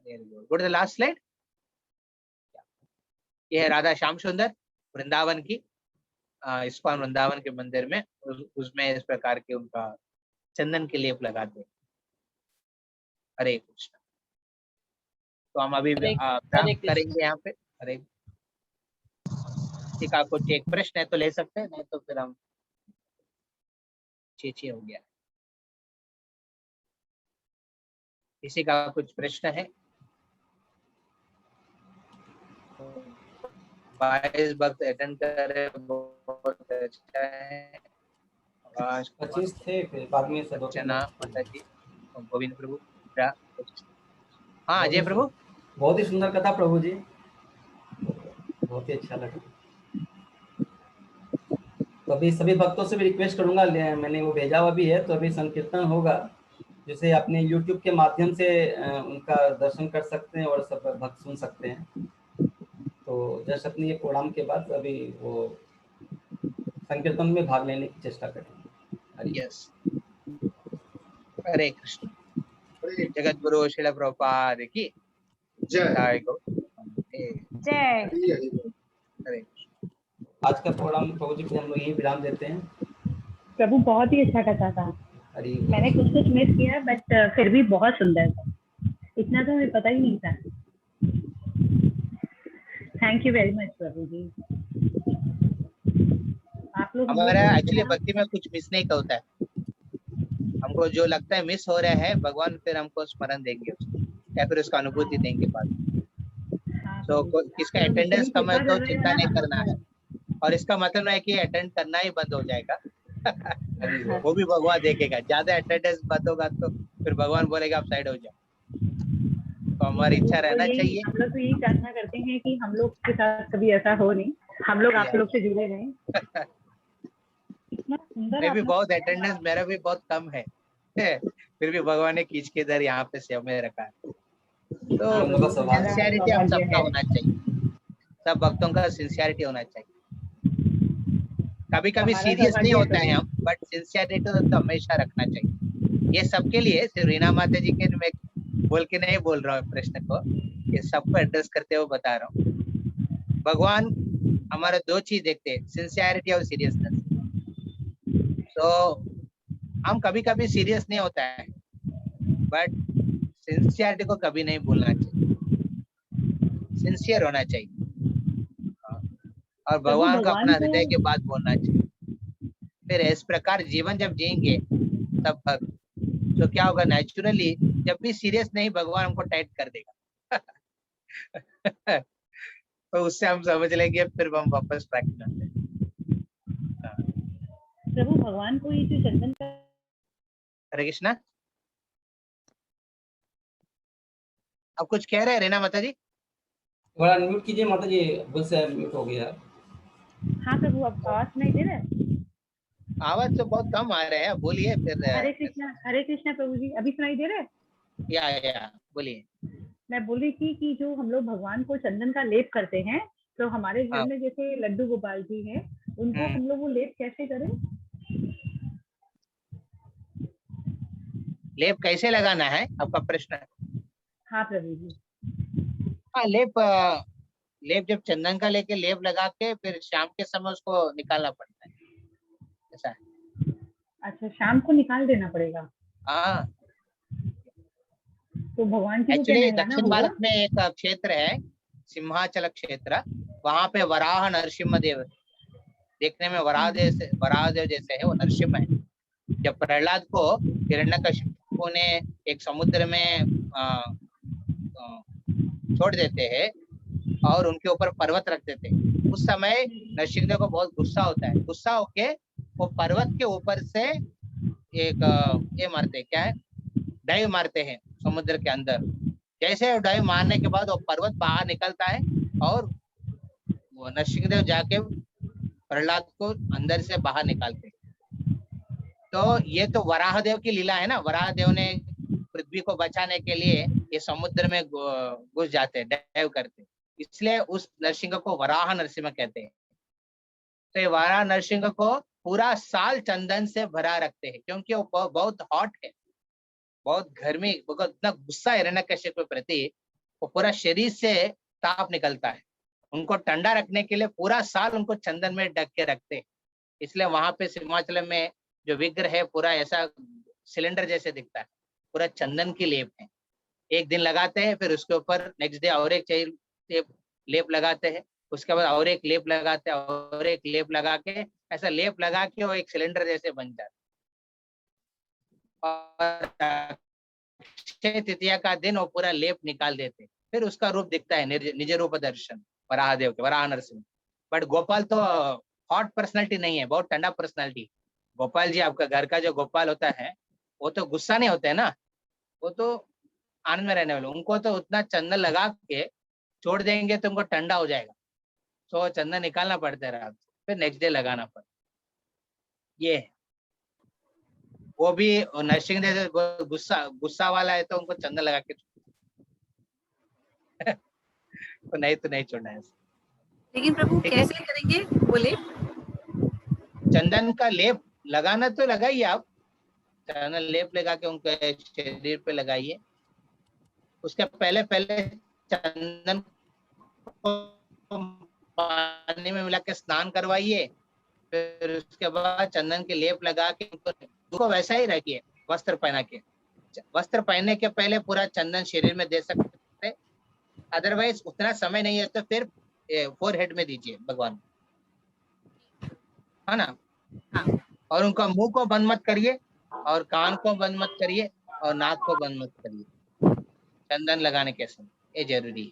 Good the last slide. यह है राधा श्याम सुंदर वृंदावन की, इस्कॉन वृंदावन के मंदिर में, उसमें इस प्रकार के उनका चंदन के लेप लगाते हैं। हरे कृष्ण। तो हम अभी प्राप्त करेंगे यहाँ पे। हरे, किसी का कुछ एक प्रश्न है तो ले सकते हैं, नहीं तो फिर हम 6 हो गया। किसी का कुछ प्रश्न है? 22 भक्त अटेंड कर रहे, बहुत अच्छा है। 25 थे, फिर बाद में से अर्चना माता जी, गोविंद प्रभु, हाँ अजय प्रभु, बहुत ही सुंदर कथा प्रभु जी, बहुत ही अच्छा लगा। तो अभी सभी भक्तों से भी रिक्वेस्ट करूंगा, मैंने वो भेजा हुआ भी है, तो अभी संकीर्तन होगा, जिसे अपने YouTube के माध्यम से उनका दर्शन कर सकते हैं और सब भक्त सुन सकते हैं। तो जस्ट अपने ये प्रोग्राम के बाद अभी वो संकीर्तन में भाग लेने की चेष्टा करेंगे। यस, हरे कृष्ण। जगत गुरु श्रील प्रभुपाद की जय। जय। हरे, आज का प्रोग्राम प्रभु जी को हम लोग यही विराम देते हैं। प्रभु बहुत ही अच्छा कथा था, मैंने कुछ मिस किया बट फिर भी बहुत सुंदर था, इतना तो हमें पता ही नहीं था। थैंक यू वेरी मच प्रभु जी। आप लोग हमारा एक्चुअली भक्ति में कुछ मिस नहीं होता है, हमको जो लगता है मिस हो रहा है भगवान फिर हमको स्मरण देंगे उसको, या फिर उसका अनुभूति देंगे बाद में। तो किसका अटेंडेंस कम है तो चिंता नहीं करना है, और इसका मतलब है कि अटेंड करना ही बंद हो जाएगा। वो भी भगवान देखेगा। ज्यादा अटेंडेंस बंद होगा तो फिर भगवान बोलेगा आप साइड हो जाओ। तो हमारी इच्छा रहना चाहिए। हम लोग तो यही प्रार्थना करते हैं कि हम लोग के साथ कभी ऐसा हो नहीं, हम लोग आप लोग से जुड़े रहें। इतना सुंदर। मैं भी बहुत अटेंडेंस मेरा भी बहुत कम है, फिर भी भगवान ने खींच के इधर यहाँ पे सेवा में रखा है। तो सिंसियरिटी हम सबका होना चाहिए, सब भक्तों का सिंसियरिटी होना चाहिए। कभी कभी सीरियस नहीं होता है हम, बट सिंसियरिटी तो हमेशा रखना चाहिए। ये सबके लिए, सिर्फ रीना माता जी के मैं बोल के नहीं बोल रहा हूँ प्रश्न को, ये सबको एड्रेस करते हुए बता रहा हूँ। भगवान हमारा 2 चीज देखते हैं, सिंसियरिटी और सीरियसनेस। तो हम कभी कभी सीरियस नहीं होता है, बट सिंसियरिटी को कभी नहीं भूलना चाहिए, सिंसियर होना चाहिए, और भगवान को अपना हृदय की बात बोलना चाहिए। फिर इस प्रकार जीवन जब जिएंगे तब तो क्या होगा, नेचुरली जब भी सीरियस नहीं भगवान हमको टाइट कर देगा। तो उससे हम समझ लेंगे, फिर हम वापस ट्रैक में आते हैं। प्रभु भगवान को ये जो चंदन का, हरे कृष्णा। अब कुछ कह रहे हैं रीना माता जी? थोड़ा म्यूट कीजिए माता जी, भूल से म्यूट हो गया। हाँ प्रभु, अब आवाज नहीं दे रहे? आवाज तो बहुत कम आ रहे हैं, बोलिए फिर। हरे कृष्णा प्रभु जी, अभी सुनाई दे रहा है? या बोलिए। मैं बोल रही थी कि जो हम लोग भगवान को चंदन का लेप करते हैं, तो हमारे घर हाँ। में जैसे लड्डू गोपाल जी हैं, उनको हम लोग वो लेप कैसे करें? लेप कैसे लगाना है आपका प्रश्न? हाँ प्रभु जी। हाँ, लेप जब चंदन का लेके लेप लगा के फिर शाम के समय उसको निकालना पड़ता है, ऐसा है। अच्छा, शाम को निकाल देना पड़ेगा? हाँ, तो भगवान जी को क्या एक्चुअली नहलाना दक्षिण होगा? भारत में एक क्षेत्र है, सिंहाचल क्षेत्र। वहां पे वराह नरसिम्हा देव, देखने में वराह देव जैसे है, वो नरसिम्हा है। जब प्रहलाद को हिरण्यकशिपु ने एक समुद्र में छोड़ देते हैं और उनके ऊपर पर्वत रख देते हैं, उस समय नरसिंहदेव को बहुत गुस्सा होता है। गुस्सा होके वो पर्वत के ऊपर से एक ये मारते हैं, क्या है, डाइव मारते हैं समुद्र के अंदर। जैसे डाइव मारने के बाद वो पर्वत बाहर निकलता है और वो नरसिंहदेव जाके प्रहलाद को अंदर से बाहर निकालते हैं। तो ये तो वराह देव की लीला है ना। वराह देव ने पृथ्वी को बचाने के लिए ये समुद्र में घुस जाते हैं, डाइव करते हैं, इसलिए उस नरसिंह को वराह नरसिंह कहते हैं। तो ये वराह नरसिंह को पूरा साल चंदन से भरा रखते हैं, क्योंकि वो बहुत हॉट है, बहुत गर्मी, बहुत इतना गुस्सा है हिरण्यकश्यप के प्रति, वो पूरा शरीर से ताप निकलता है। उनको ठंडा रखने के लिए पूरा साल उनको चंदन में ढक के रखते हैं। इसलिए वहां पे सिमाचल में जो विग्रह है पूरा ऐसा सिलेंडर जैसे दिखता है, पूरा चंदन की लेप है। एक दिन लगाते हैं, फिर उसके ऊपर नेक्स्ट डे और एक चाहिए लेप लगाते हैं, उसके बाद और एक लेप लगाते हैं, और एक लेप लगा के, ऐसा लेप लगा के वो एक सिलेंडर जैसे बन जाता है। और अक्षय तृतीया का दिन वो पूरा लेप निकाल देते, फिर उसका रूप दिखता है निज रूप दर्शन, वराहदेव के, वराह नरसिंह। बट गोपाल तो हॉट पर्सनैलिटी नहीं है, बहुत ठंडा पर्सनैलिटी। गोपाल जी, आपका घर का जो गोपाल होता है, वो तो गुस्सा नहीं होता है ना, वो तो आनंद में रहने वाले। उनको तो उतना चंदन लगा के छोड़ देंगे तो उनको ठंडा हो जाएगा, तो चंदन निकालना पड़ता है रात, फिर नेक्स्ट डे लगाना पड़ता। ये है। वो भी नरसिंह जैसे गुस्सा वाला है, तो उनको चंदन लगा के तो नहीं छोड़ना है। लेकिन प्रभु कैसे करेंगे बोले? चंदन का लेप लगाना तो लगाइए आप, चंदन लेप लगा के उनके शरीर पे लगाइए। उसके पहले चंदन को पानी में मिला के स्नान करवाइए, फिर उसके बाद चंदन के लेप लगा के उनको वैसा ही रखिए, वस्त्र पहना के। वस्त्र पहनने के पहले पूरा चंदन शरीर में दे सकते, अदरवाइज उतना समय नहीं है तो फिर फोर हेड में दीजिए भगवान, है ना। हाँ। और उनका मुंह को बंद मत करिए, और कान को बंद मत करिए, और नाक को बंद मत करिए चंदन लगाने के समय, ये जरूरी है।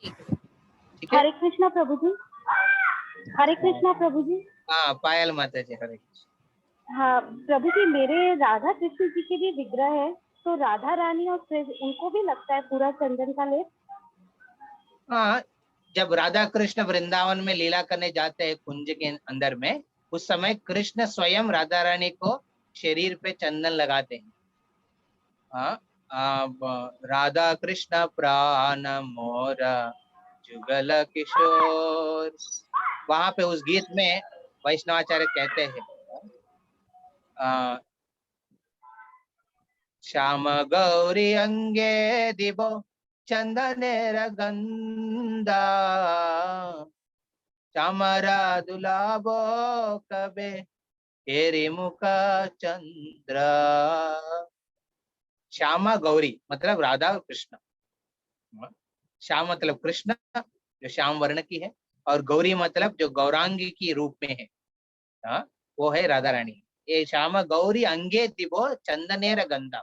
ठीक है। हरे कृष्णा प्रभु जी। हरे कृष्णा प्रभु जी। हाँ, पायल माता जी, हरे कृष्ण। हाँ प्रभु जी, मेरे राधा कृष्ण जी के भी विग्रह है, तो राधा रानी और उनको भी लगता है पूरा चंदन का लेप? हाँ, जब राधा कृष्ण वृंदावन में लीला करने जाते हैं कुंज के अंदर में, उस समय कृष्ण स्वयं राधा रानी को शरीर पे चंदन लगाते हैं। हाँ, राधा कृष्ण प्राण मोरा जुगल किशोर, वहां पे उस गीत में वैष्णवाचार्य कहते हैं, श्याम गौरी अंगे दिबो चंदनेर गंधा, चामरा दुलाबो कबे हेरी मुख चंद्र। श्यामा गौरी मतलब राधा और कृष्ण। श्याम मतलब कृष्ण जो श्याम वर्ण की है, और गौरी मतलब जो गौरांगी की रूप में है, हाँ, वो है राधा रानी। ये श्याम गौरी अंगे दिबो चंदनेर गंधा,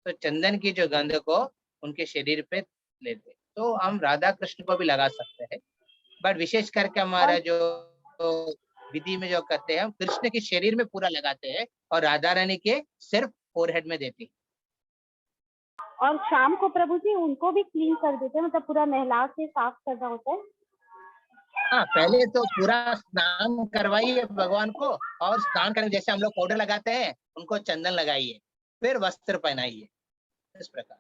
तो चंदन की जो गंध को उनके शरीर पे लेते, तो हम राधा कृष्ण को भी लगा सकते हैं। बट विशेष करके हमारा जो विधि में जो करते हैं, हम कृष्ण के शरीर में पूरा लगाते हैं और राधा रानी के सिर्फ फोरहेड में देते हैं। और शाम को प्रभु जी उनको भी क्लीन कर देते हैं, मतलब पूरा नहला के साफ करना होता है। हाँ, पहले तो पूरा स्नान करवाइए भगवान को, और स्नान करने जैसे हम लोग पाउडर लगाते हैं उनको चंदन लगाइए, फिर वस्त्र पहनाइए, इस प्रकार।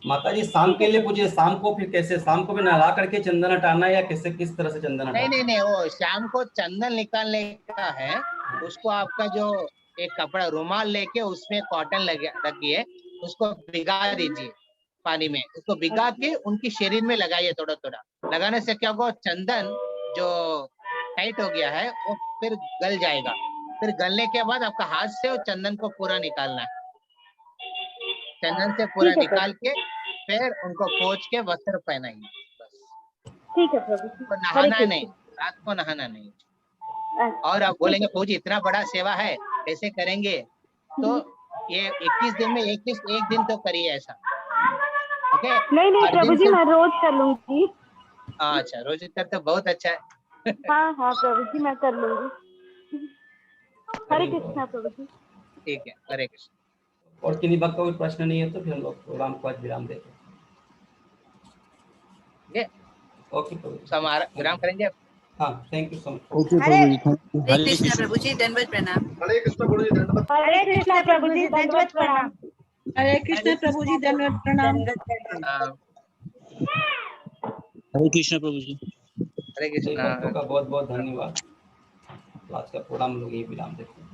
माता जी शाम के लिए पूछिए, शाम को फिर कैसे, शाम को भी नहा करके चंदन हटाना है या कैसे, किस तरह से चंदन हटाना? नहीं, वो शाम को चंदन निकालने का है। उसको आपका जो एक कपड़ा रुमाल लेके उसमें कॉटन रखिए, उसको भिगा दीजिए पानी में, उसको भिगा के उनकी शरीर में लगाइए थोड़ा थोड़ा। लगाने से क्या होगा, चंदन जो टाइट हो गया है वो फिर गल जाएगा। फिर गलने के बाद आपका हाथ से वो चंदन को पूरा निकालना है, चंदन से पूरा ठीक है निकाल के फिर उनको पोंछ के वस्त्र पहनाइए, बस। ठीक है प्रभु जी। तो हरे नहाना कृष्ण। नहीं, रात को नहाना नहीं। अच्छा, और आप ठीक बोलेंगे है। फौजी इतना बड़ा सेवा है कैसे करेंगे, तो ये 21 दिन में 21 एक दिन तो करिए ऐसा, ओके? नहीं हर प्रभु दिन जी, से, मैं रोज कर लूंगी। अच्छा रोज करते तो बहुत अच्छा है। हाँ प्रभु जी, मैं कर लूंगी। हरे कृष्णा प्रभु जी। ठीक है, हरे कृष्ण। और किन्हीं भक्त का कोई प्रश्न नहीं है तो फिर हम लोग प्रोग्राम को आज विराम देते हैं। ठीक है, ओके प्रभु जी। तो हमारा विराम करेंगे। हाँ, thank you so much. Okay Hare Prabhu ji, thank you. Hare Krishna Prabhu ji, दंडवत प्रणाम। हरे कृष्णा प्रभु जी, दंडवत प्रणाम। हरे कृष्णा प्रभु जी, दंडवत प्रणाम। हाँ, हरे कृष्ण प्रभु जी। हरे सभी कृष्णा। भक्तों का बहुत बहुत धन्यवाद। तो आज का प्रोग्राम हम लोग यही विराम देते हैं।